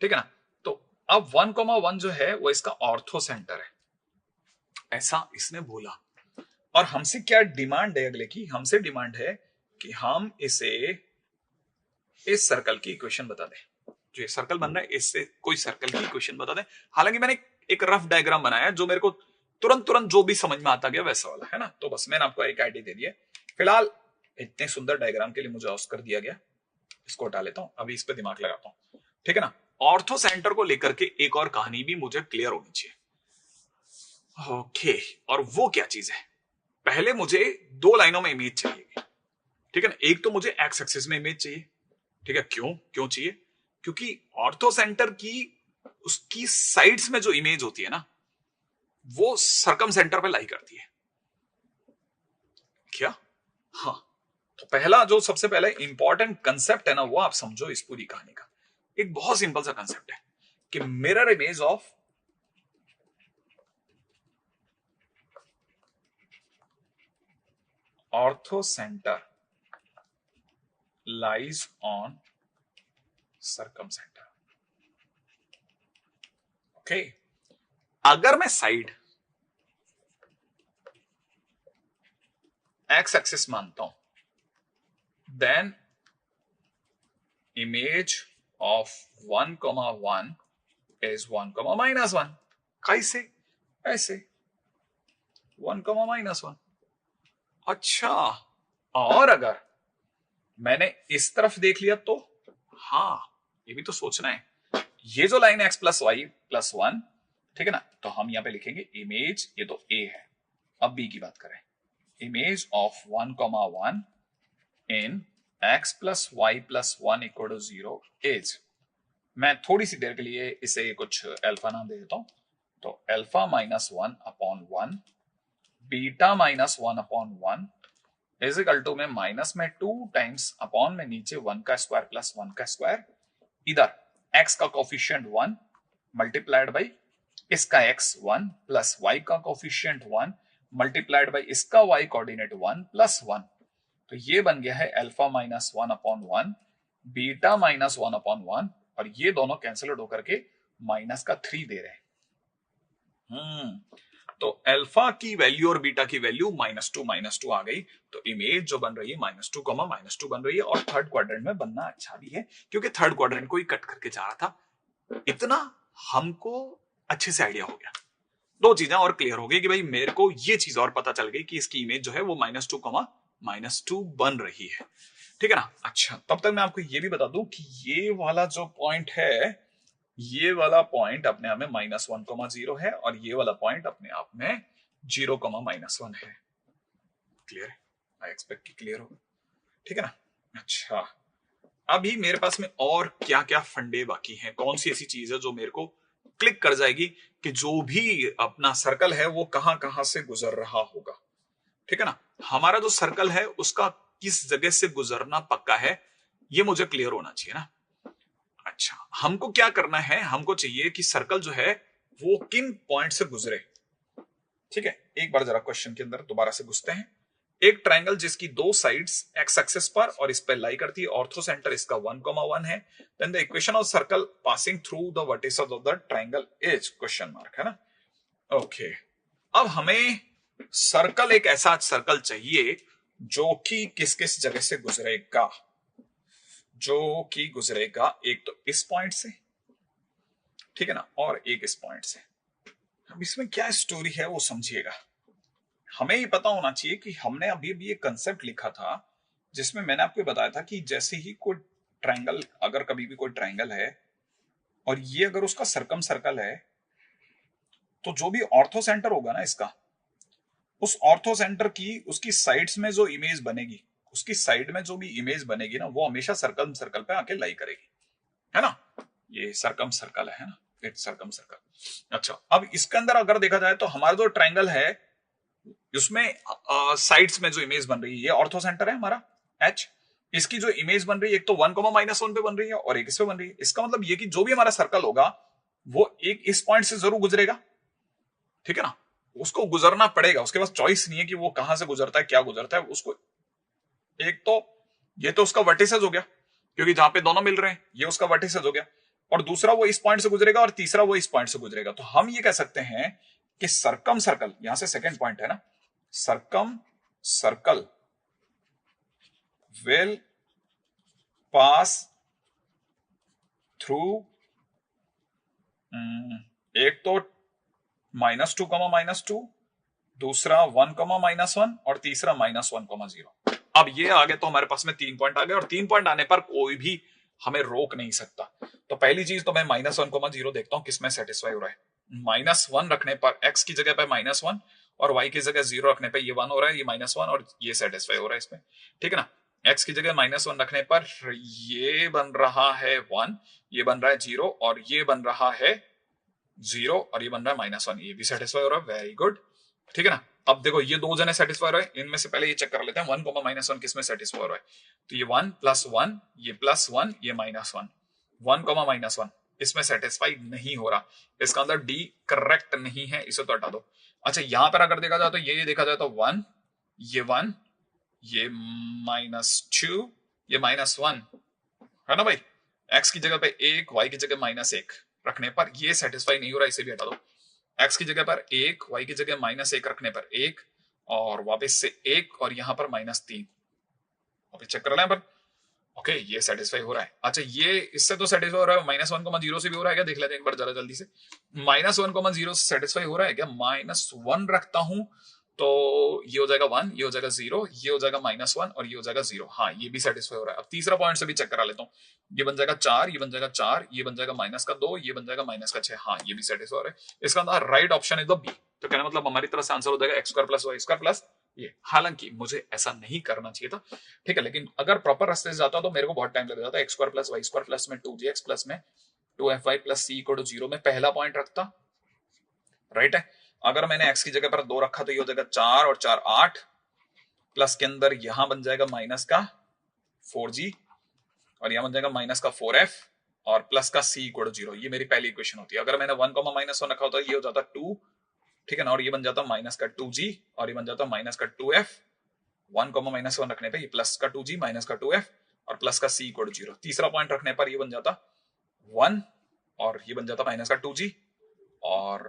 ठीक है ना। तो अब 1, 1 जो है वो इसका ऑर्थो सेंटर है, ऐसा इसने बोला। और हमसे क्या डिमांड है अगले की? हमसे डिमांड है कि हम इसे इस सर्कल की इक्वेशन बता दें। जो ये सर्कल बन रहा है इससे कोई सर्कल की इक्वेशन बता दें। हालांकि मैंने एक रफ डायग्राम बनाया जो मेरे को तुरंत जो भी समझ में आता गया वैसा वाला है ना। तो बस मैंने आपको एक आइडिया दे दिया। फिलहाल इतने सुंदर डायग्राम के लिए मुझे ऑस्कर दिया गया, इसको हटा लेता हूं, अभी इस पे दिमाग लगाता हूं, ठीक है ना। ऑर्थो सेंटर को लेकर के एक और कहानी भी मुझे क्लियर होनी चाहिए। ओके, और वो क्या चीज है? पहले मुझे दो लाइनों में इमेज चाहिए, ठीक है ना। एक तो मुझे एक्स एक्सिस में इमेज चाहिए, ठीक है। क्यों चाहिए? क्योंकि ऑर्थो सेंटर की उसकी साइड्स में जो इमेज होती है ना, वो सर्कम सेंटर पे लाई करती है क्या? हाँ, तो पहला जो सबसे पहले इंपॉर्टेंट कंसेप्ट है ना, वो आप समझो इस पूरी कहानी का। एक बहुत सिंपल सा कंसेप्ट है कि mirror image of ortho centre lies on circum centre. Okay, अगर मैं साइड एक्स एक्सिस मानता हूं, देन इमेज ऑफ 1,1 इज 1,-1। कैसे? ऐसे 1,-1। अच्छा, और अगर मैंने इस तरफ देख लिया तो, हाँ, ये भी तो सोचना है। ये जो लाइन x+y+1, ठीक है ना, तो हम यहां पे लिखेंगे इमेज, ये तो a है। अब b की बात करें, image of 1,1 in x+y+1 = 0 is, मैं थोड़ी सी देर के लिए इसे कुछ अल्फा नाम दे देता हूं, तो α-1/1 बीटा -1/1 इज इक्वल टू में माइनस में 2 टाइम्स अपॉन में नीचे 1 का स्क्वायर प्लस 1 का स्क्वायर, इधर x का कोफिशिएंट 1 मल्टीप्लाइड बाई इसका x 1 प्लस y का कोफिशिएंट 1 मल्टीप्लाइड बाई इसका y कोऑर्डिनेट 1 प्लस 1। तो ये बन गया है α-1/1 बीटा -1/1, और ये दोनों कैंसिल आउट होकर के माइनस का 3 दे रहे हैं। तो अल्फा की वैल्यू और बीटा की वैल्यू -2 आ गई, तो इमेज जो बन रही है -2, -2 बन रही है। और थर्ड क्वाड्रेंट में बनना अच्छा भी है, क्योंकि थर्ड क्वाड्रेंट को ही कट करके जा रहा था। इतना हमको अच्छे से आइडिया हो गया। दो चीजें और क्लियर हो गई कि भाई मेरे को ये चीज और पता चल गई कि इसकी इमेज जो है वो -2, बन रही है, ठीक है ना। अच्छा, तब तक मैं आपको ये भी बता दूं कि ये वाला जो पॉइंट है, ये वाला पॉइंट अपने आप में -1,0 है, और ये वाला पॉइंट अपने आप में 0,-1 है। क्लियर है? आई एक्सपेक्ट कि क्लियर होगा, ठीक है ना। अच्छा, अभी मेरे पास में और क्या क्या फंडे बाकी हैं, कौन सी ऐसी चीज है जो मेरे को क्लिक कर जाएगी कि जो भी अपना सर्कल है वो कहां कहां से गुजर रहा होगा, ठीक है ना। हमारा जो सर्कल है उसका किस जगह से गुजरना पक्का है, ये मुझे क्लियर होना चाहिए ना। अच्छा, हमको क्या करना है? हमको चाहिए कि सर्कल जो है वो किन पॉइंट से गुजरे, ठीक है। एक बार जरा क्वेश्चन के अंदर दोबारा से घुसते हैं। एक ट्रायंगल जिसकी दो साइड्स एक्स एक्सिस पर और इस पे लाई करती है, ऑर्थो सेंटर इसका 1,1 है, then the equation of circle passing through the vertices of the triangle is question mark, है ना। ओके, अब हमें सर्कल, एक ऐसा सर्कल चाहिए जो कि किस किस जगह से गुजरेगा, जो कि गुजरेगा एक तो इस पॉइंट से, ठीक है ना, और एक इस पॉइंट से। अब इसमें क्या स्टोरी है वो समझिएगा। हमें ये पता होना चाहिए कि हमने अभी अभी एक कंसेप्ट लिखा था जिसमें मैंने आपको बताया था कि जैसे ही कोई ट्रायंगल, अगर कभी भी कोई ट्रायंगल है और ये अगर उसका सर्कम सर्कल है, तो जो भी ऑर्थो सेंटर होगा ना इसका, उस ऑर्थो सेंटर की उसकी साइड्स में जो इमेज बनेगी, उसकी साइड में जो भी इमेज बनेगी ना, वो हमेशा सर्कम सर्कल पे आके लाई करेगी, है ना। ये सर्कम सर्कल है ना, इट्स सर्कम सर्कल। अच्छा, अब इसके अंदर अगर देखा जाए तो हमारा जो ट्रायंगल है उसमें साइड्स में जो इमेज बन रही है, ये ऑर्थो सेंटर है हमारा एच। इसकी जो इमेज बन रही है, एक तो 1,-1 पे बन रही है और एक इस पे बन रही है। इसका मतलब ये कि जो भी हमारा सर्कल होगा वो एक इस पॉइंट से जरूर गुजरेगा, ठीक है ना। उसको गुजरना पड़ेगा, उसके पास चॉइस नहीं है कि वो कहां से गुजरता है, क्या गुजरता है उसको। एक तो ये तो उसका वर्टिसेस हो गया, क्योंकि जहां पे दोनों मिल रहे हैं ये उसका वर्टिसेस हो गया, और दूसरा वो इस पॉइंट से गुजरेगा, और तीसरा वो इस पॉइंट से गुजरेगा। तो हम ये कह सकते हैं कि सर्कम सर्कल, यहां से सेकंड पॉइंट है ना, circum circle will pass through एक तो -2, दूसरा 1, -1 और तीसरा -1,0। अब ये आ गया तो हमारे पास में 3 पॉइंट आ गए, और 3 पॉइंट आने पर कोई भी हमें रोक नहीं सकता। तो पहली चीज तो मैं -1,0 देखता हूं किसमें सेटिस्फाई हो रहा है। -1 रखने पर x की जगह पे -1 और y की जगह 0 रखने पे ये 1 हो रहा है, ये -1 और ये सेटिस्फाई हो रहा है इसमें, ठीक है ना। x की जगह -1 रखने पर ये बन रहा है 1, ये बन रहा है 0 और ये बन रहा है 0 और ये बन रहा है -1, ये भी सेटिस्फाई हो रहा है, वेरी गुड, ठीक है ना। अब देखो ये दो जने सेटिस्फाई हो रहे हैं, इनमें से पहले ये चेक कर लेते हैं 1, -1 किसमें सेटिस्फाई हो रहा है। तो ये 1 + 1, ये +1, ये -1, 1, -1 इसमें सेटिस्फाई नहीं हो रहा, इसका आंसर डी करेक्ट नहीं है, इसे तो हटा दो। अच्छा यहां पर अगर देखा जाए तो ये देखा जाए तो 1, ये 1, ये -2, ये -1 है ना भाई। x की जगह पे 1, y की जगह -1 रखने पर ये सेटिस्फाई नहीं हो रहा, इसे भी हटा दो। x की जगह पर 1, y की जगह -1 रखने पर 1 और वापस से 1 और यहां पर -3, वापस चेक कर लें पर ओके ये सेटिस्फाई हो रहा है। अच्छा ये इससे तो सेटिस्फाई हो रहा है, -1,0 से भी हो रहा है क्या, देख लेते हैं एक बार जरा जल्दी से। -1,0 से सेटिस्फाई हो रहा है क्या, -1 रखता हूं तो ये हो जाएगा 1, ये हो जाएगा 0, ये हो जाएगा -1 और ये हो जाएगा 0, हाँ ये भी सेटिस्फाई हो रहा है। अब तीसरा पॉइंट से भी चेक करा लेता हूँ, ये बन जाएगा 4, ये बन जाएगा 4, ये बन जाएगा -2, ये बन जाएगा -6, हाँ ये भी सेटिस्फाई हो रहा है। इसका अंदर right option is the B. तो कहना मतलब हमारी तरफ से आंसर हो जाएगा x² + y² + ये। हालांकि मुझे ऐसा नहीं करना चाहिए था, ठीक है, लेकिन अगर प्रॉपर रास्ते से जाता तो मेरे को बहुत टाइम लग जाता। x² + y² में 2gx प्लस में 2fy + c = 0 में पहला पॉइंट रखता, राइट है। अगर मैंने x की जगह पर 2 रखा तो ये हो जाएगा 4 और 4 8, प्लस के अंदर यहां बन जाएगा -4g और यहां बन जाएगा -4f और प्लस का c = 0, ये मेरी पहली इक्वेशन होती है। अगर मैंने 1, -1 रखा होता ये हो जाता 2, ठीक है ना, और ये बन जाता -2g और ये बन जाता -2f। 1, -1 रखने पे ये +2g -2f और प्लस का c = 0। तीसरा पॉइंट रखने पर ये बन जाता 1 और ये बन जाता -2g और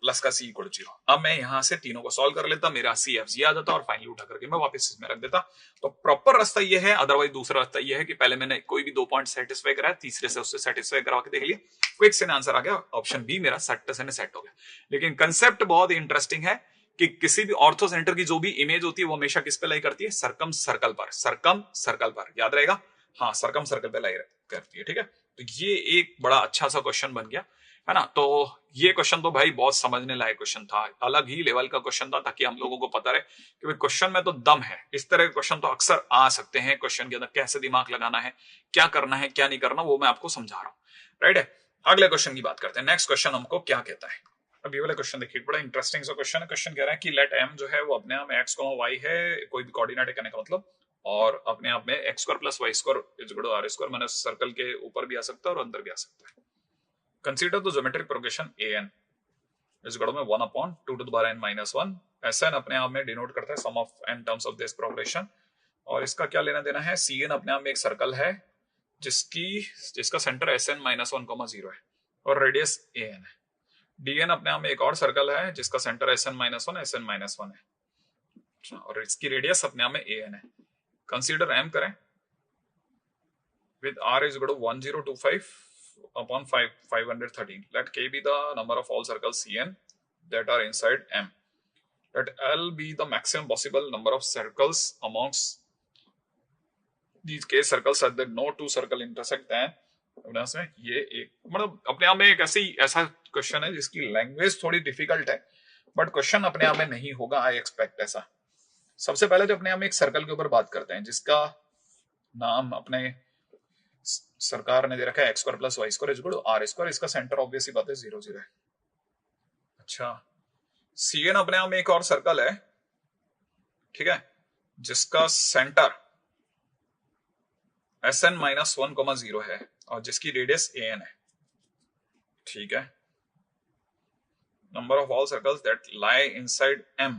प्लस का c = 0। अब मैं यहां से तीनों को सॉल्व कर लेता, मेरा CFG आ जाता और फाइनली उठा करके मैं वापस इसमें रख देता। तो प्रॉपर रास्ता ये है, अदरवाइज दूसरा रास्ता ये है कि पहले मैंने कोई भी 2 पॉइंट सेटिस्फाई कराया, तीसरे से उससे सेटिस्फाई करवा के देख लिया, क्विक से आंसर आ गया, ऑप्शन बी मेरा सेट हो गया। लेकिन कंसेप्ट बहुत ही इंटरेस्टिंग है कि किसी भी ऑर्थो सेंटर की जो भी इमेज होती है वो हमेशा किस पे लाई करती है, सर्कम सर्कल पर, याद रहेगा, हाँ सर्कम सर्कल पे लाई करती है, ठीक है। तो ये एक बड़ा अच्छा सा क्वेश्चन बन गया है ना। तो ये क्वेश्चन तो भाई बहुत समझने लायक क्वेश्चन था, अलग ही लेवल का क्वेश्चन था, ताकि हम लोगों को पता रहे कि भाई क्वेश्चन में तो दम है। इस तरह के क्वेश्चन तो अक्सर आ सकते हैं, क्वेश्चन के अंदर कैसे दिमाग लगाना है, क्या करना है क्या नहीं करना, वो मैं आपको समझा रहा हूँ, राइट है। अगले क्वेश्चन की बात करते हैं। नेक्स्ट क्वेश्चन हमको क्या कहता है, अब ये वाला क्वेश्चन देखिए, बड़ा इंटरेस्टिंग सा क्वेश्चन है। क्वेश्चन कह रहा है कि लेट m जो है वो अपने आप में x, y है, कोई भी कोऑर्डिनेट कहने का मतलब, और अपने आप में x² + y² = r², माने सर्कल के ऊपर भी आ सकता है और अंदर भी आ सकता है। Consider the geometric progression an में 1/2n-1। Sn अपने आप में डिनोट करता है sum of n terms of this progression, और इसका क्या लेना देना है। Cn अपने आप में एक सर्कल है जिसका सेंटर Sn-1, 0 है और रेडियस an है। Dn अपने आप में एक और सर्कल है जिसका सेंटर Sn-1, Sn-1 है और इसकी रेडियस अपने आप में an है। कंसीडर m करें with r is equal to 1025 upon 513. Let k be the number of all circles Cn that are inside M. Let L be the maximum possible number of circles amongst these k circles such that no two circle intersect. Then ये एक मतलब अपने आप में एक ऐसा question है जिसकी लैंग्वेज थोड़ी डिफिकल्ट है, बट क्वेश्चन अपने आप में नहीं होगा, आई एक्सपेक्ट ऐसा। सबसे पहले तो अपने आप में एक सर्कल के ऊपर बात करते हैं जिसका नाम अपने सरकार ने दे रखा है x² + y² = r²। इसका सेंटर ऑब्वियसली बात है 0, 0 है। अच्छा Cn अपने आप में एक और सर्कल है, ठीक है, जिसका सेंटर Sn-1, 0 है और जिसकी रेडियस an है, ठीक है। Number of all circles that lie inside M।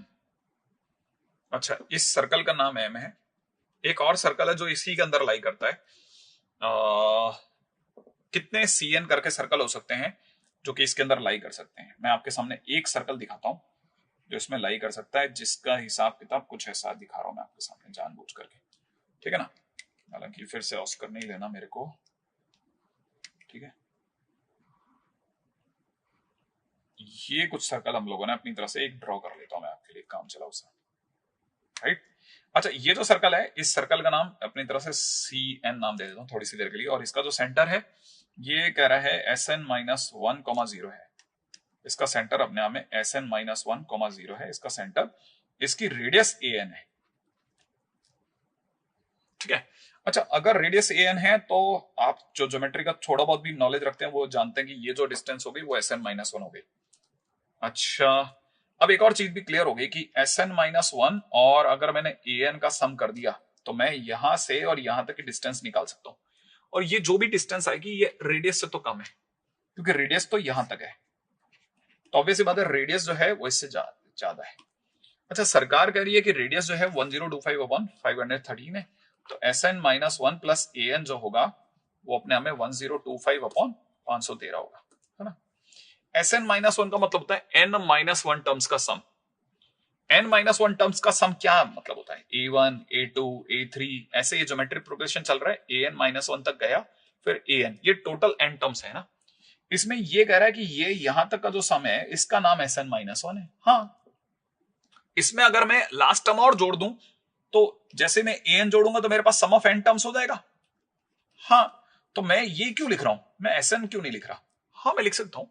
अच्छा इस सर्कल का नाम M है। एक और सर्कल है जो इसी के अंदर लाई करता है। कितने Cn करके सर्कल हो सकते हैं जो कि इसके अंदर लाई कर सकते हैं। मैं आपके सामने एक सर्कल दिखाता हूं जो इसमें लाई कर सकता है, जिसका हिसाब किताब कुछ ऐसा दिखा रहा हूं मैं आपके सामने जानबूझ करके, ठीक है ना। हालांकि फिर से ऑस्कर नहीं लेना मेरे को, ठीक है। ये कुछ सर्कल हम लोगों ने अपनी तरफ से एक ड्रॉ कर लेता हूं मैं आपके लिए, काम चलाओ सा, राइट। अच्छा, ये जो सर्कल है, इस सर्कल का नाम अपनी तरह से CN नाम दे देता हूँ थोड़ी सी देर के लिए, और इसका जो सेंटर है ये कह रहा है SN-1, है। इसका सेंटर अपने आप में SN-1, है इसका सेंटर, इसकी रेडियस AN है, ठीक है। अच्छा, अगर रेडियस AN है तो आप जो ज्योमेट्री का थोड़ा बहुत भी नॉलेज रखते हैं वो जानते हैं कि ये जो डिस्टेंस होगी वो SN-1 हो गई। अच्छा, अब एक और चीज भी क्लियर हो गई कि SN-1 और अगर मैंने AN का सम कर दिया तो मैं यहां से और यहां तक की डिस्टेंस निकाल सकता हूं, और ये जो भी डिस्टेंस आएगी ये रेडियस से तो कम है, क्योंकि रेडियस तो यहां तक है, तो ऑब्वियसली बात है रेडियस जो है वो इससे ज्यादा है। अच्छा, सरकार कह रही है कि रेडियस जो है 1025/513 है, तो SN-1 प्लस AN जो होगा वो अपने आप में 1025/513 होगा, है ना। SN-1 का मतलब होता है N-1 टर्म्स का सम। N-1 टर्म्स का सम क्या मतलब होता है? A1, A2, A3, ऐसे ये ज्योमेट्रिक प्रोग्रेशन चल रहा है, AN-1 तक गया, फिर AN, ये टोटल N टर्म्स है ना। इसमें ये कह रहा है कि ये यहां तक का जो सम है इसका नाम SN-1 है। हाँ, इसमें अगर मैं लास्ट टर्म और जोड़ दूं तो जैसे मैं AN जोड़ूंगा तो मेरे पास सम ऑफ N टर्म्स हो जाएगा। हाँ, तो मैं ये क्यों लिख रहा हूं, मैं SN क्यों नहीं लिख रहा? हाँ, मैं लिख सकता हूं।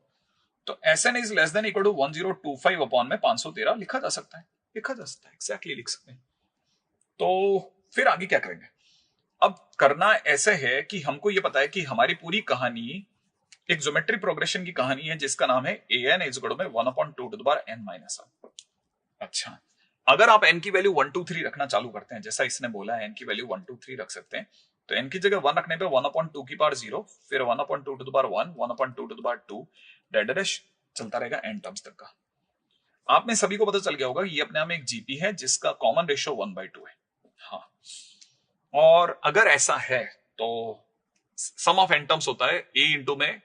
तो SN is less than equal to 1025 upon में 513 लिखा जा सकता है, एग्जैक्टली लिख सकते हैं। तो फिर आगे क्या करेंगे? अब करना ऐसे है कि हमको ये पता है कि हमारी पूरी कहानी एक ज्योमेट्रिक प्रोग्रेशन की कहानी है जिसका नाम है AN इज इक्वल टू में 1/2 अच्छा, अगर आप n की वैल्यू 1 2 3 रखना चालू करते हैं, जैसा इसने बोला है n की वैल्यू 1 2 3 रख सकते हैं, तो n की जगह 1 रखने पे 1/2 फिर 1/2 1/2 डैश चलता रहेगा n टर्म्स तक का। आप में सभी को पता चल गया होगा ये अपने आप में एक GP है जिसका कॉमन रेशियो 1/2 है। हाँ, और अगर ऐसा है तो सम ऑफ n टर्म्स होता है a इंटू में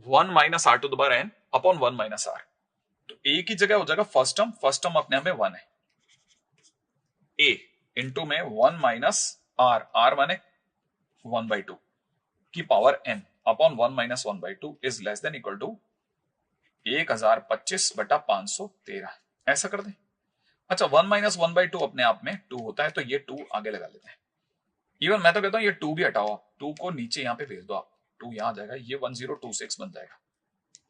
1 - r⁴n अपॉन 1 - r। तो a की जगह हो जाएगा फर्स्ट टर्म अपने आप में 1 है, a इंटू में 1 - r माने 1/2 की power n upon 1 - 1/2 is less than equal to 1025/513, ऐसा कर दें। अच्छा, 1 - 1/2 अपने आप में 2 होता है, तो ये 2 आगे लगा लेते हैं। इवन मैं तो कहता हूं ये 2 भी हटाओ, आप 2 को नीचे यहां पे भेज दो, आप 2 यहां आ जाएगा, ये 1026 बन जाएगा,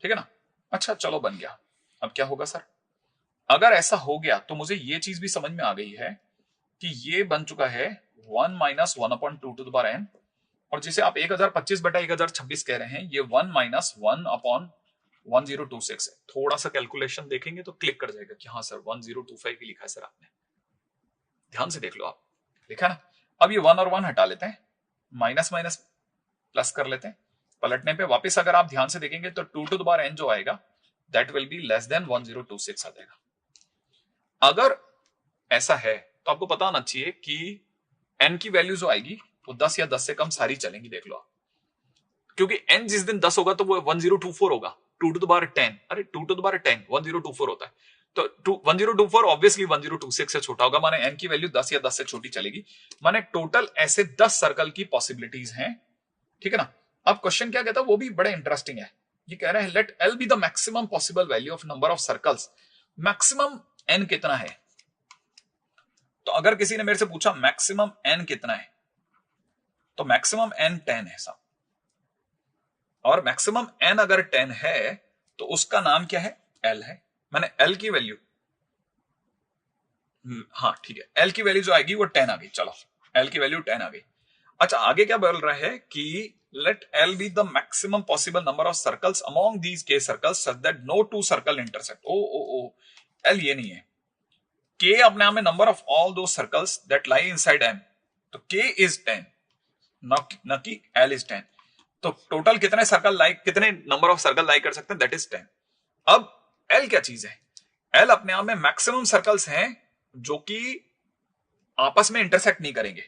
ठीक है ना। अच्छा, चलो बन गया। अब क्या होगा सर? अगर ऐसा हो गया तो मुझे ये चीज भी समझ में आ गई है कि ये बन चुका है 1 - 1/2 और जिसे आप 1025/1026 कह रहे हैं, ये 1 - 1/1026 है। थोड़ा सा कैलकुलेशन देखेंगे तो क्लिक कर जाएगा कि हाँ सर 1025 ही लिखा है सर आपने, ध्यान से देख लो आप, लिखा ना। अब ये 1 और 1 हटा लेते हैं, माइनस माइनस प्लस कर लेते हैं, पलटने पे वापस अगर आप ध्यान से देखेंगे तो 2n जो आएगा that will be less than 1026 आ जाएगा। अगर ऐसा है तो आपको पता होना चाहिए कि n की वैल्यू जो आएगी वो 10 या 10 से कम सारी चलेंगी, देख लो आप, क्योंकि n जिस दिन 10 होगा तो वो 1024 होगा, 2 to the power 10, अरे 2 to the power 10 1024 होता है, तो 1024 ऑब्वियसली 1026 से छोटा होगा, माने n की वैल्यू 10 या 10 से छोटी चलेगी, माने टोटल ऐसे 10 सर्कल की पॉसिबिलिटीज हैं, ठीक है ना। अब क्वेश्चन क्या कहता है वो भी बड़ा इंटरेस्टिंग है, ये कह रहे हैं let L be the maximum possible value of number of circles, maximum n कितना है। तो अगर किसी ने मेरे से पूछा मैक्सिमम n कितना है, तो मैक्सिमम n 10 है साहब, और मैक्सिमम n अगर 10 है तो उसका नाम क्या है? L है। मैंने L की वैल्यू, हाँ ठीक है, L की वैल्यू जो आएगी वो 10 आ गई, चलो L की वैल्यू 10 आ गई। अच्छा, आगे क्या बोल रहा है कि let L be the maximum possible number of circles among these K circles such that no two circle intersect। O L ये नहीं है, K अपने आप में नंबर ऑफ ऑल दो circles that lie inside M, तो K इज 10 न कि L इज 10। तो टोटल कितने सर्कल लाइक, कितने नंबर ऑफ सर्कल लाइक कर सकते हैं, दैट इज 10। अब L क्या चीज है? L अपने आप में मैक्सिमम सर्कल्स हैं जो कि आपस में इंटरसेक्ट नहीं करेंगे,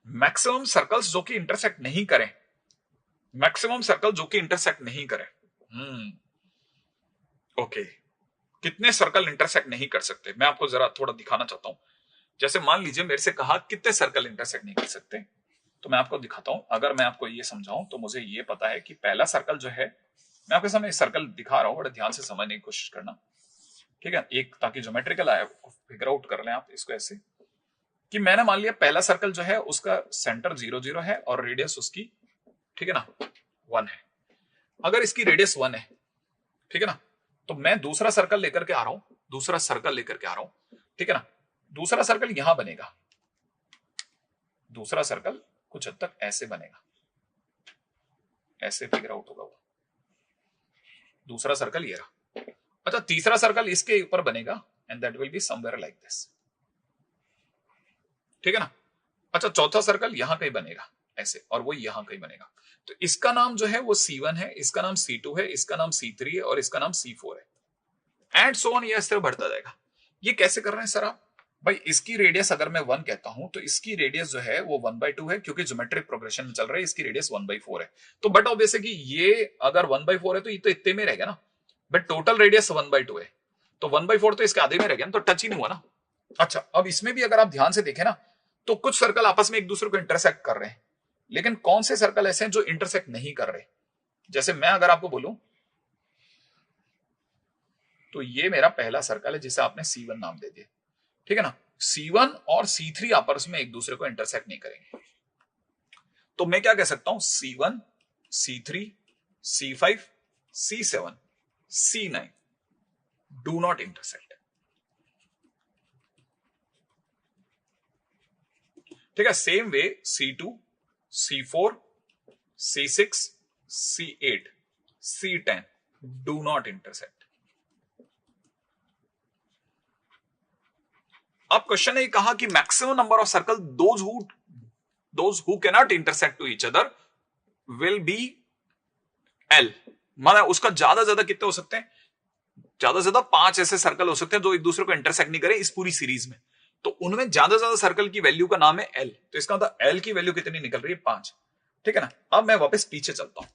मैक्सिमम सर्कल्स जो कि इंटरसेक्ट नहीं करें, मैक्सिमम सर्कल जो कि इंटरसेक्ट नहीं करें। ओके, कितने सर्कल इंटरसेक्ट नहीं कर सकते, मैं आपको जरा थोड़ा दिखाना चाहता हूं। जैसे मान लीजिए मेरे से कहा कितने सर्कल इंटरसेक्ट नहीं कर सकते, तो मैं आपको दिखाता हूं। अगर मैं आपको ये समझाऊं तो मुझे ये पता है कि पहला सर्कल जो है, मैं आपके सामने सर्कल दिखा रहा हूं, बड़े ध्यान से समझने की कोशिश करना। ठीक है, एक ताकि ज्योमेट्रिकल आए फिगर आउट कर लें आप इसको ऐसे कि मैंने मान लिया पहला सर्कल जो है उसका सेंटर 0 0 है और रेडियस उसकी, ठीक है ना, 1 है। अगर इसकी रेडियस 1 है, ठीक है ना, तो मैं दूसरा सर्कल लेकर के आ रहा हूं, दूसरा सर्कल लेकर के आ रहा हूं, ठीक है ना। दूसरा सर्कल यहां बनेगा, दूसरा सर्कल कुछ हद तक ऐसे बनेगा, ऐसे फिगर आउट होगा वो दूसरा सर्कल ये रहा। अच्छा, तीसरा सर्कल इसके ऊपर बनेगा and that will be somewhere like this, ठीक है ना। अच्छा, चौथा सर्कल यहां कहीं बनेगा ऐसे और वो यहां कहीं बनेगा। तो इसका नाम जो है वो C1 है, इसका नाम C2 है, इसका नाम C3 है और इसका नाम C4 है एंड सो ऑन, ये इस तरह बढ़ता जाएगा। ये कैसे कर रहे हैं सर आप? भाई इसकी रेडियस अगर मैं 1 कहता हूं तो इसकी रेडियस जो है वो 1/2 है, क्योंकि ज्योमेट्रिक प्रोग्रेशन में चल रहा है, इसकी रेडियस 1/4 है। तो बट ऑब्वियस है कि ये अगर 1/4 है तो ये तो इतने में रहेगा ना, बट टोटल रेडियस 1/2 है, तो 1/4 तो इसके आधे में रह गया ना, तो टच ही नहीं हुआ ना। अच्छा, अब इसमें भी अगर आप ध्यान से देखें ना तो कुछ सर्कल आपस में एक दूसरे को इंटरसेक्ट कर रहे हैं, लेकिन कौन से सर्कल ऐसे हैं जो इंटरसेक्ट नहीं कर रहे? जैसे मैं अगर आपको बोलूं तो ये मेरा पहला सर्कल है जिसे आपने C1 नाम दे दिया, ठीक है ना। C1 और C3 आपस में एक दूसरे को इंटरसेक्ट नहीं करेंगे, तो मैं क्या कह सकता हूं, C1 C3 C5 C7 C9 do not intersect, ठीक है। Same way C2 C4 C6 C8 C10 do not intersect. अब क्वेश्चन ने कहा कि maximum number of circle those who can not intersect to each other will be L, माना उसका ज्यादा कितने हो सकते हैं? ज्यादा 5 ऐसे सर्कल हो सकते हैं जो एक दूसरे को इंटरसेक्ट नहीं करे इस पूरी सीरीज में, तो उनमें ज्यादा सर्कल की वैल्यू का नाम है L। तो इसका मतलब L की वैल्यू कितनी निकल रही है? 5, ठीक है ना। अब मैं वापस पीछे चलता हूं,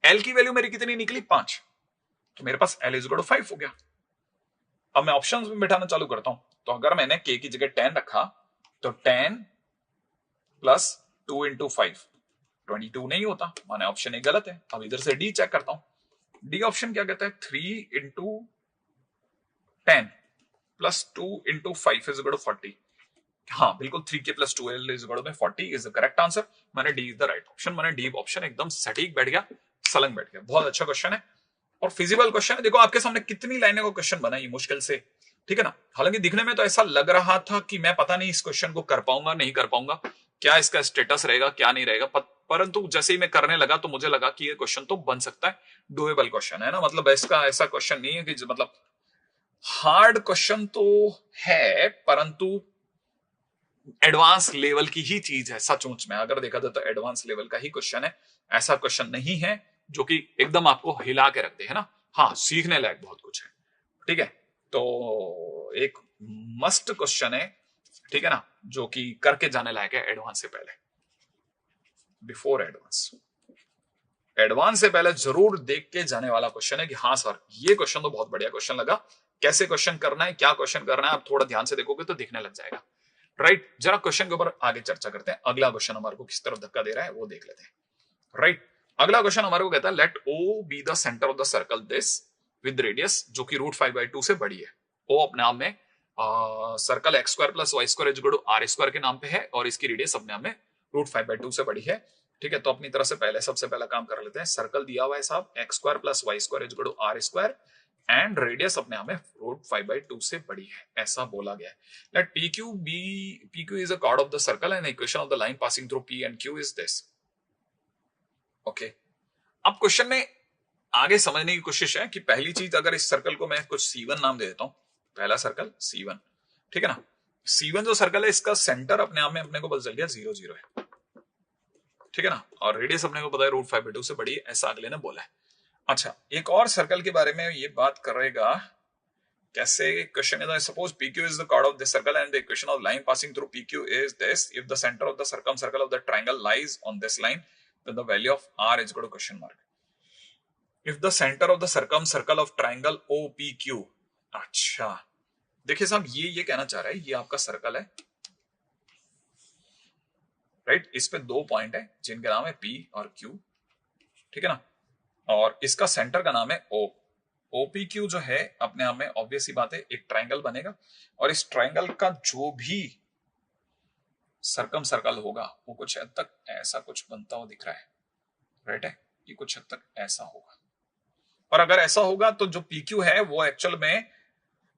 L की वैल्यू मेरी कितनी निकली? 5, तो मेरे पास L = 5 हो गया। अब मैं ऑप्शंस में बैठाना चालू करता हूं, तो अगर मैंने K की जगह 10 रखा तो 10 प्लस 2 इंटू 5 22 नहीं होता, माने ऑप्शन ए गलत है। अब इधर से डी चेक करता हूं, डी ऑप्शन क्या कहता है? 3 into 10 plus 2 into 5 is equal to 40। हाँ बिल्कुल, 3K plus 2L is equal to 40 is the correct answer. मैंने D is the right option, मैंने डी ऑप्शन एकदम सटीक बैठ गया, सलंग बैठ गया। बहुत अच्छा क्वेश्चन है और फिजिबल क्वेश्चन है। देखो आपके सामने कितनी लाइनें को क्वेश्चन बनाई मुश्किल से, ठीक है ना। हालांकि दिखने में तो ऐसा लग रहा था कि मैं पता नहीं इस क्वेश्चन को कर पाऊंगा नहीं कर पाऊंगा, क्या इसका स्टेटस रहेगा क्या नहीं रहेगा, परंतु जैसे ही मैं करने लगा तो मुझे लगा कि ये क्वेश्चन तो बन सकता है, डुएबल क्वेश्चन है ना। मतलब इसका ऐसा क्वेश्चन नहीं है कि मतलब हार्ड क्वेश्चन तो है, परंतु एडवांस लेवल की ही चीज है सचमुच में। अगर देखा जाए तो एडवांस लेवल का ही क्वेश्चन है, ऐसा क्वेश्चन नहीं है जो कि एकदम आपको हिला के रख दे, है ना। हाँ, सीखने लायक बहुत कुछ है, ठीक है। तो एक मस्ट क्वेश्चन है, ठीक है ना, जो कि करके जाने लायक है एडवांस से पहले, बिफोर एडवांस। एडवांस से पहले जरूर देख के जाने वाला क्वेश्चन है कि हाँ सर ये क्वेश्चन तो बहुत बढ़िया क्वेश्चन लगा, कैसे क्वेश्चन करना है, क्या क्वेश्चन करना है, आप थोड़ा ध्यान से देखोगे तो दिखने लग जाएगा, राइट। जरा क्वेश्चन के ऊपर आगे चर्चा करते हैं। अगला क्वेश्चन हमारे को किस तरफ धक्का दे रहा है वो देख लेते हैं, राइट। अगला क्वेश्चन हमारे को कहता है let O be the centre of the circle this with radius जो कि √5/2 से बड़ी है। O अपने आप में सर्कल x² + y² = r² के नाम पे है और इसकी रेडियस अपने आप में √5/2 से बड़ी है, ठीक है। तो अपनी तरफ से पहले सबसे पहला काम कर लेते हैं। सर्कल दिया हुआ है साहब x² + y² = r² and radius अपने आप में √5/2 से बड़ी है, ऐसा बोला गया है। Let PQ is a chord of the circle and the equation of the line passing through P and Q is this. Okay, अब क्वेश्चन में आगे समझने की कोशिश है कि पहली चीज, अगर इस सर्कल को मैं कुछ C1 नाम दे देता हूं, पहला सर्कल C1, ठीक है ना। C1 जो सर्कल है इसका सेंटर अपने आप में अपने को पता चल गया 0 0 है, ठीक है ना, और रेडियस अपने को पता है √5/2 से बड़ी है, ऐसा अगले ने बोला है। अच्छा, एक और सर्कल के बारे में ये बात कर रहेगा, कैसे क्वेश्चन है, suppose PQ is the chord of this circle and the equation of line passing through PQ is this, if the center of the circumcircle of the triangle lies on this line then the value of r is equal to question mark. If the center of the circumcircle of triangle OPQ, अच्छा देखिए साहब ये कहना चाह रहा है ये आपका सर्कल है, राइट। इस पे दो पॉइंट है जिनका नाम है P और Q, ठीक है ना, और इसका सेंटर का नाम है O। OPQ जो है अपने आप में ऑब्वियस ही बात है एक ट्रायंगल बनेगा, और इस ट्रायंगल का जो भी सर्कम सर्कल होगा वो कुछ हद तक ऐसा कुछ बनता हुआ दिख रहा है, राइट है, ये कुछ हद तक ऐसा होगा। और अगर ऐसा होगा तो जो PQ है वो एक्चुअल में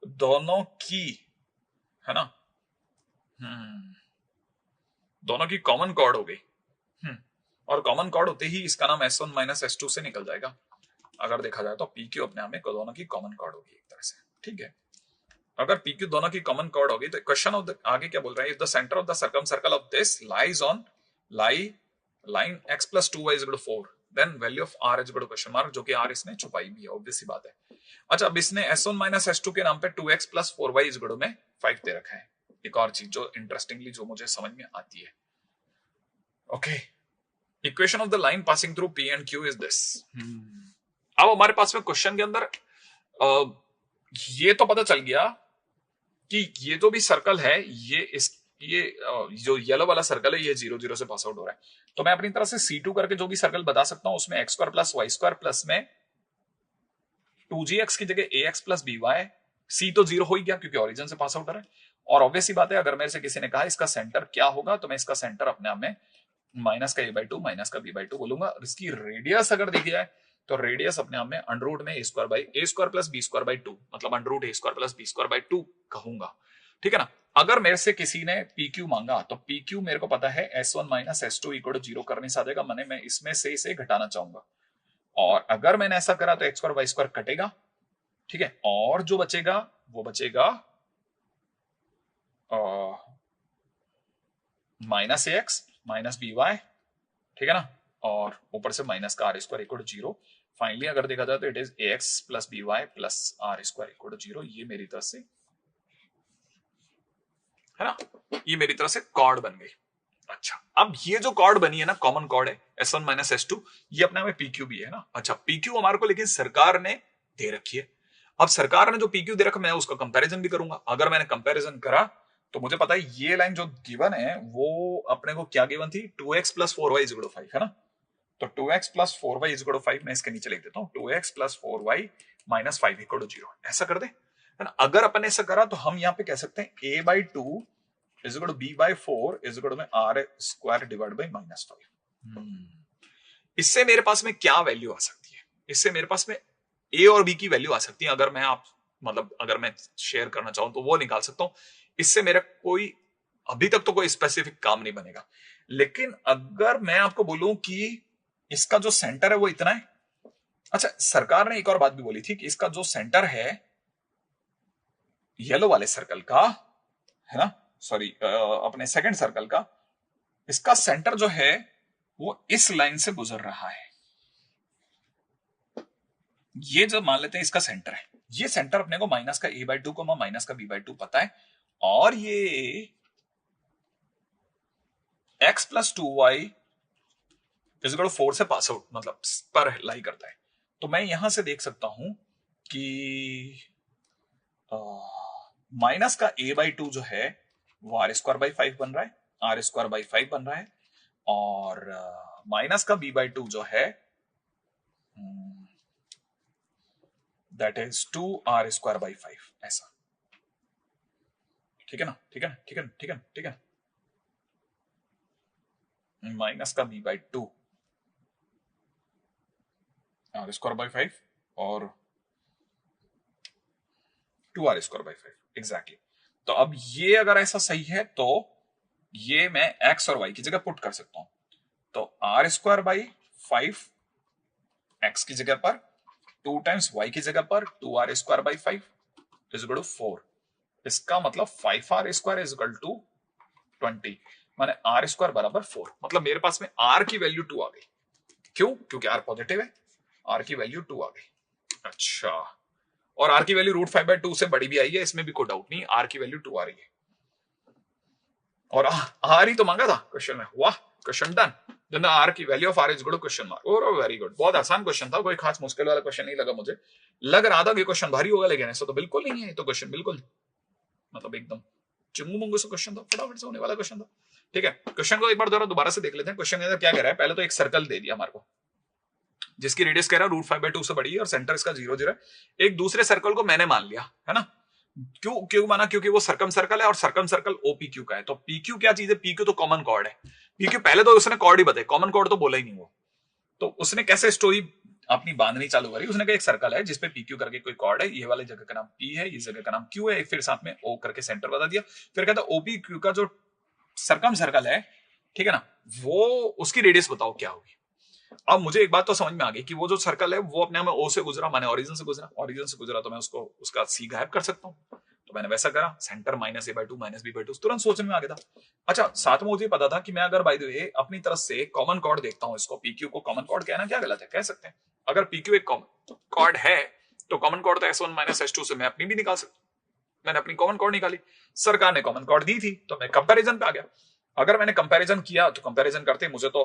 दोनों की, है ना, दोनों की कॉमन कॉर्ड हो गई, और कॉमन कॉर्ड होते ही इसका नाम S1 माइनस S2 से निकल जाएगा। अगर देखा जाए तो PQ अपने आप में दोनों की कॉमन कॉर्ड होगी एक तरह से, ठीक है। अगर PQ दोनों की कॉमन कॉर्ड होगी तो क्वेश्चन ऑफ द आगे क्या बोल रहा है, if the centre of the circumcircle of this lies on line x plus 2y is equal to 4, then value of r is equal to question mark, जो कि r इसने छुपाई भी है, ऑब्वियस सी बात है। अच्छा, अब इसने S1 माइनस S2 के नाम पे 2x plus 4y is equal to में 5 दे रखा है। एक और चीज जो इंटरेस्टिंगली जो मुझे समझ में आती है, okay, equation of the line passing through P and Q is this. अब हमारे पास में क्वेश्चन के अंदर ये तो पता चल गया कि ये जो भी सर्कल है ये जो येलो वाला सर्कल है ये 0 0 से पास आउट हो रहा है, तो मैं अपनी तरफ से C2 करके जो भी सर्कल बता सकता हूं उसमें x square plus y square plus में 2gx की जगह ax प्लस by, c तो 0 हो ही गया क्योंकि ओरिजिन से पास आउट हो रहा है। और ऑब्वियस ही बात है अगर मेरे से किसी ने कहा इसका सेंटर क्या होगा तो मैं इसका सेंटर अपने आप में माइनस का a/2 माइनस का b/2 बोलूंगा। और इसकी रेडियस अगर देखी जाए तो रेडियस अपने आप में अंडर में a square plus b square by 2, मतलब under root a square plus b square by 2 कहूंगा, ठीक है ना। अगर मेरे से किसी ने PQ मांगा तो PQ मेरे को पता है S1 minus S2 equal to 0 करने से आ जाएगा, मैंने मैं इसमें से इसे घटाना चाहूंगा, और अगर मैंने ऐसा करा तो x स्क्वायर वाई स्क्वायर कटेगा, ठीक है, और जो बचेगा वो बचेगा माइनस ax माइनस by, ठीक है ना, और ऊपर से माइनस का r square equal to 0। Finally अगर देखा जाए तो it is ax plus by plus r square equal to 0। ये मेरी तरफ से, है ना, ये मेरी तरफ से कॉर्ड बन गई। अच्छा, अब ये जो कॉर्ड बनी है ना, कॉमन कॉर्ड है S1 माइनस S2, ये अपने में PQ भी है ना। अच्छा, PQ हमारे को लेकिन सरकार ने दे रखी है। अब सरकार ने जो PQ दे रखा मैं उसका कंपैरिजन भी करूंगा। अगर मैंने कंपैरिजन करा तो मुझे पता है ये लाइन जो गिवन है वो अपने को क्या गिवन थी, 2x plus 4y is equal to 5, है ना। तो 2x plus 4y is equal to 5 मैं इसके नीचे लिख देता हूं, 2x plus 4y minus 5 equal to 0, ऐसा कर दे, है ना। अगर अपन ऐसा करा तो हम यहाँ पे कह सकते हैं a/2 is equal to b/4 is equal to में r square divide by minus 5। इससे मेरे पास में क्या वैल्यू आ सकती है, इससे मेरे पास में a और b की वैल्यू आ सकती है। अगर मैं अगर मैं शेयर करना चाहूं तो वो निकाल सकता हूं। इससे मेरा कोई अभी तक तो कोई स्पेसिफिक काम नहीं बनेगा, लेकिन अगर मैं आपको बोलूं कि इसका जो सेंटर है वो इतना है। अच्छा, सरकार ने एक और बात भी बोली थी कि इसका जो सेंटर है येलो वाले सर्कल का, है ना, सॉरी अपने सेकंड सर्कल का, इसका सेंटर जो है वो इस लाइन से गुजर रहा है। ये जो मान लेते हैं इसका सेंटर है, ये सेंटर अपने को माइनस का a/2 को माइनस का b/2 पता है, और ये x plus 2y is equal to 4 से पास आउट, मतलब पर लाई करता है। तो मैं यहां से देख सकता हूं कि माइनस का a/2 जो है वो r स्क्वायर बाई 5 बन रहा है, r स्क्वायर बाई 5 बन रहा है, और माइनस का b/2 जो है that is 2r square by 5, ऐसा, ठीक है ना, ठीक है ना, ठीक है ना, ठीक है ना, ठीक है ना, माइनस का b/2 r स्क्वायर बाई 5 और 2r स्क्वायर बाई 5 एग्जैक्टली। तो अब ये अगर ऐसा सही है तो ये मैं x और y की जगह पुट कर सकता हूं। तो r स्क्वायर बाई 5 x की जगह पर 2 टाइम्स y की जगह पर 2r square by 5 is equal to 4। इसका मतलब 5r square is equal to 20, माने r स्क्वायर बराबर 4। मतलब मेरे पास में r की वैल्यू 2 आ गई। क्यों? क्योंकि r पॉजिटिव है, r की वैल्यू 2 आ गई। अच्छा, और r की वैल्यू √5/2 से बड़ी भी आई है, इसमें भी कोई डाउट नहीं, r की वैल्यू 2 आ रही है। और r ही तो मांगा था क्वेश्चन में। वाह, क्वेश्चन डन। देन r की value of r is equal to question mark. Oh very good, बहुत आसान क्वेश्चन था, कोई खास मुश्किल वाला क्वेश्चन नहीं लगा मुझे। लग रहा था कि क्वेश्चन भारी होगा, लेकिन ऐसा तो बिल्कुल नहीं है। तो क्वेश्चन बिल्कुल मतलब एकदम चिंगू मुंगू से क्वेश्चन था, फटाफट से होने वाला क्वेश्चन था। ठीक है, क्वेश्चन को एक बार दोबारा से देख लेते हैं। क्वेश्चन के अंदर क्या कह रहा है, पहले तो एक सर्कल दे दिया हमारे को, जिसकी रेडियस कह रहा है √5/2 से बड़ी है और सेंटर इसका 0 0 है। एक दूसरे सर्कल को मैंने मान लिया है ना, क्यों माना, क्योंकि वो सर्कम सर्कल है और सर्कम सर्कल OPQ का है। तो PQ क्या चीज है, PQ तो कॉमन कॉर्ड है। PQ पहले तो उसने कॉर्ड ही बताया, कॉमन कॉर्ड तो बोला ही नहीं वो। तो उसने कैसे स्टोरी अपनी बांधनी चालू करी, उसने कहा एक सर्कल है जिसपे PQ करके कोई कॉर्ड है, ये वाली जगह का नाम P है, इस जगह का नाम Q है, फिर साथ में O करके सेंटर बता दिया। फिर कहता OPQ का जो सर्कम सर्कल है, ठीक है ना, वो उसकी रेडियस बताओ क्या होगी। अब मुझे एक बात तो समझ में आ गई कि वो जो सर्कल है वो अपने आप में O से गुजरा, माने ओरिजिन से गुजरा, तो मैं उसको उसका C गायब कर सकता हूँ। तो मैंने वैसा करा, सेंटर -a/2 -b/2, तुरंत सोचने में आ गया था। अच्छा, साथ में मुझे पता था कि मैं अगर बाय द वे अपनी तरफ से कॉमन कॉर्ड देखता हूँ, इसको PQ को कॉमन कॉर्ड कहना क्या गलत है, कह सकते हैं। अगर PQ एक कॉमन कॉर्ड है तो कॉमन कॉर्ड तो S1 - S2 से मैं अपनी भी निकाल सकता। मैंने अपनी कॉमन कॉर्ड निकाली, सरकार ने कॉमन कॉर्ड दी थी, तो मैं कंपैरिजन पे आ गया। अगर मैंने कंपैरिजन किया तो कंपैरिजन करते मुझे तो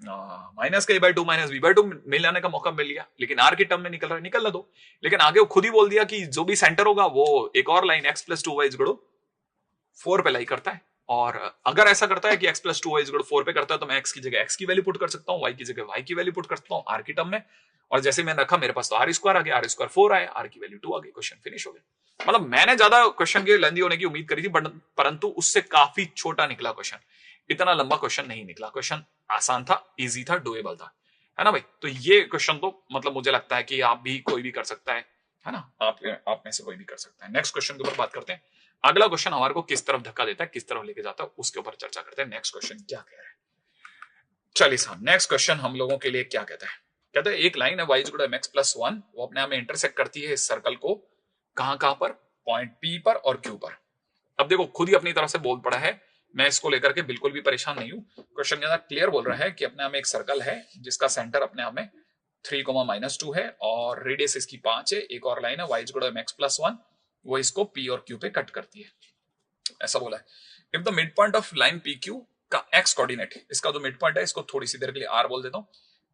-a/2 -b/2 मिलाने का मौका मिल गया, लेकिन R की टर्म में निकल दो। लेकिन आगे वो खुद ही बोल दिया कि जो भी सेंटर होगा वो एक और लाइन x + 2y = 4 पे लाई करता है। और अगर ऐसा करता है कि x + 2y = 4 पे करता है तो मैं x की जगह x की वैल्यू पुट कर सकता हूँ, y की जगह y की वैल्यू पुट कर सकता हूँ R की टर्म में। और जैसे मैंने रखा, मेरे पास तो R² आ गया, R² 4 आया, R की वैल्यू 2 आ गई, क्वेश्चन फिनिश हो गया। मतलब मैंने ज्यादा क्वेश्चन के लेंथी होने की उम्मीद करी थी, परंतु उससे काफी छोटा निकला क्वेश्चन। इतना लंबा क्वेश्चन नहीं निकला, क्वेश्चन आसान था, इजी था, डुएबल था, है ना भाई। तो ये क्वेश्चन तो मतलब मुझे लगता है कि आप भी, कोई भी कर सकता है ना, आप में से कोई भी कर सकता है। नेक्स्ट क्वेश्चन के ऊपर बात करते हैं। अगला क्वेश्चन हमारे को किस तरफ धक्का देता है, किस तरफ लेके जाता है, उसके ऊपर चर्चा करते हैं। नेक्स्ट क्वेश्चन क्या कह रहा है, चलिए साहब, नेक्स्ट क्वेश्चन हम लोगों के लिए क्या कहता है। कहता है एक लाइन है y = mx + 1, वो अपने आप में इंटरसेक्ट करती है इस सर्कल को, कहां पर, पॉइंट P पर और Q पर। अब देखो, खुद ही अपनी तरफ से बोल पड़ा है, मैं इसको लेकर के बिल्कुल भी परेशान नहीं हूं। क्वेश्चन के अंदर क्लियर बोल रहा है कि अपने आप में एक सर्कल है जिसका सेंटर अपने आप में 3, -2 है और रेडियस इसकी 5 है। एक और लाइन है y = mx + 1, वो इसको P और Q पे कट करती है, ऐसा बोला है। If the mid point of line PQ का x कोऑर्डिनेट, इसका जो मिड पॉइंट है, इसको थोड़ी सी देर के लिए R बोल देता हूं,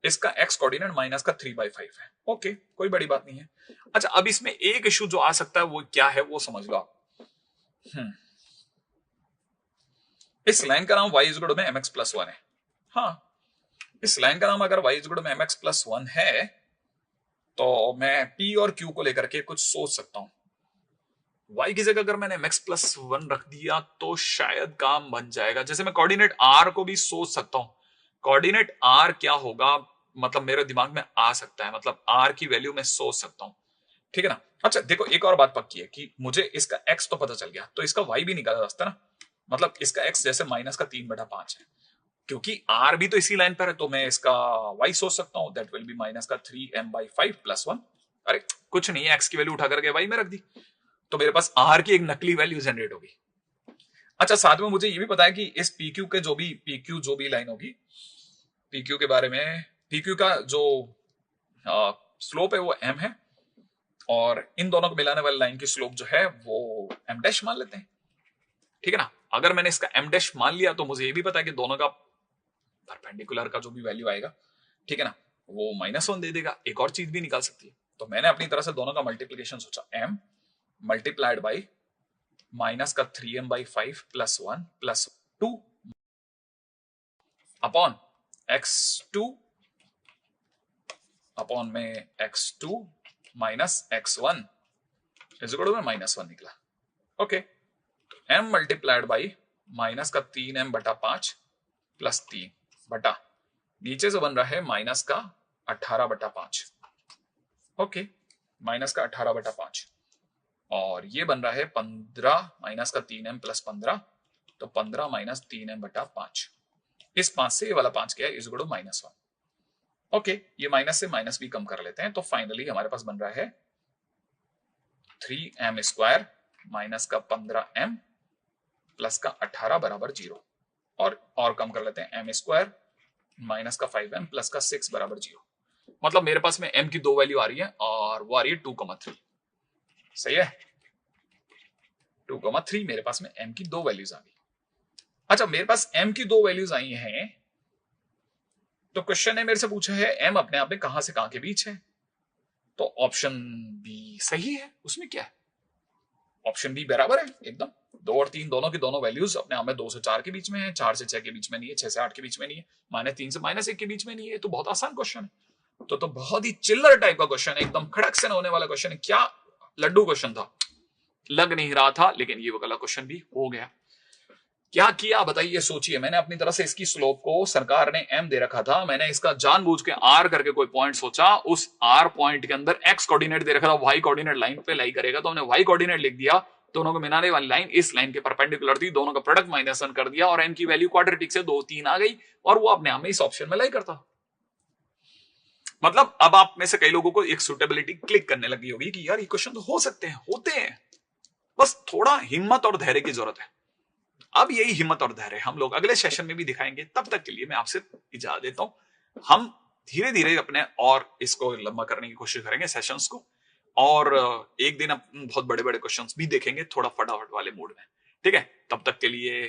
इसका x कोऑर्डिनेट -3/5 है। ओके, कोई बड़ी बात नहीं है। अच्छा, अब इसमें एक इशू जो आ सकता है वो क्या है, वो समझ लो आप। इस लाइन का नाम y = mx + 1 है। हाँ, इस लाइन का नाम अगर y = mx + 1 है तो मैं P और Q को लेकर के कुछ सोच सकता हूं। y की जगह अगर मैंने mx + 1 रख दिया तो शायद काम बन जाएगा। जैसे मैं कोऑर्डिनेट R को भी सोच सकता हूं, कोऑर्डिनेट R क्या होगा, मतलब मेरे दिमाग में आ सकता है, मतलब R की वैल्यू मैं सोच सकता हूं, ठीक है ना। अच्छा देखो, एक और बात पक्की है कि मुझे इसका x तो पता चल गया, तो इसका y भी निकाला जा सकता है ना। मतलब इसका x जैसे -3/5 है, क्योंकि R भी तो इसी लाइन पर है, तो मैं इसका y सोच सकता हूं, दैट विल बी -3m/5 + 1। अरे कुछ नहीं है, x की वैल्यू उठा करके y में रख दी, तो मेरे पास R की एक नकली वैल्यू जनरेट होगी। अच्छा, साथ में मुझे ये भी पता है कि इस PQ जो भी लाइन होगी, PQ के बारे में, PQ का जो स्लोप है वो m है, और इन दोनों को मिलाने वाली लाइन की स्लोप जो है वो m' मान लेते हैं, ठीक है ना। अगर मैंने इसका m' मान लिया तो मुझे ये भी पता है कि दोनों का परपेंडिकुलर का जो भी वैल्यू आएगा, ठीक है ना, वो -1 दे देगा। एक और चीज भी निकाल सकती है, तो मैंने अपनी तरह से दोनों का मल्टीप्लीकेशन सोचा, m multiplied by -3m/5 + 1 + 2 upon x2 upon में x2 - x1 = -1 निकला। Okay, m multiplied by -3m/5 + 3 बटा, नीचे से बन रहा है -18/5। ओके, -18/5, और ये बन रहा है 15 -3m + 15, तो 15 - 3m/5। इस 5 से ये वाला 5 क्या है, = -1। ओके, ये माइनस से माइनस भी कम कर लेते हैं, तो फाइनली हमारे पास बन रहा है 3m² -15m + 18 = 0। और कम कर लेते हैं, m² -5m + 6 = 0। मतलब मेरे पास में m की 2 वैल्यू आ रही है, और वो आ रही है 2,3। सही है, 2,3 मेरे पास में m की 2 वैल्यूज आ गई। अच्छा, मेरे पास m की 2 वैल्यूज आई हैं, तो क्वेश्चन ने मेरे से पूछा है m अपने आप में कहां से कहां के बीच है, तो ऑप्शन बी सही है। उसमें क्या है, ऑप्शन बी बराबर है एकदम। 2 और 3 दोनों की दोनों वैल्यूज अपने आप में 2 से 4 के बीच में है, 4 से 6 के बीच में नहीं है, 6 से 8 के बीच में नहीं है, -3 से -1 के बीच में नहीं है। तो बहुत आसान क्वेश्चन है, तो बहुत ही चिल्लर टाइप का क्वेश्चन है, एकदम खड़क से होने वाला क्वेश्चन है। क्या लड्डू क्वेश्चन था, लग नहीं रहा था, लेकिन ये वाला क्वेश्चन भी हो गया। क्या किया बताइए, सोचिए। मैंने अपनी तरफ से इसकी स्लोप को, सरकार ने m दे रखा था, मैंने इसका जानबूझ के r करके कोई पॉइंट सोचा, उस r पॉइंट के अंदर x कोऑर्डिनेट दे रखा था, y कोऑर्डिनेट लाइन पे लाई करेगा, तो हमने y कोऑर्डिनेट लिख दिया। दोनों को मिलाने वाली लाइन इस लाइन के परपेंडिकुलर थी, दोनों का प्रोडक्ट -1 कर दिया और n की वैल्यू क्वाड्रेटिक से 2 3 आ गई और वो अपने आप में इस ऑप्शन में लाई करता। मतलब अब आप में से कई लोगों को एक सुटेबिलिटी क्लिक करने लगी होगी कि यार ये क्वेश्चन तो हो सकते हैं, होते हैं, बस थोड़ा हिम्मत और धैर्य की जरूरत है। अब यही हिम्मत और धैर्य हम लोग अगले सेशन में भी दिखाएंगे। तब तक के लिए मैं आपसे इजाजत देता हूं। हम धीरे धीरे अपने और इसको लंबा करने की कोशिश करेंगे सेशंस को, और एक दिन हम बहुत बड़े बड़े क्वेश्चंस भी देखेंगे थोड़ा फटाफट वाले मूड में। ठीक है, तब तक के लिए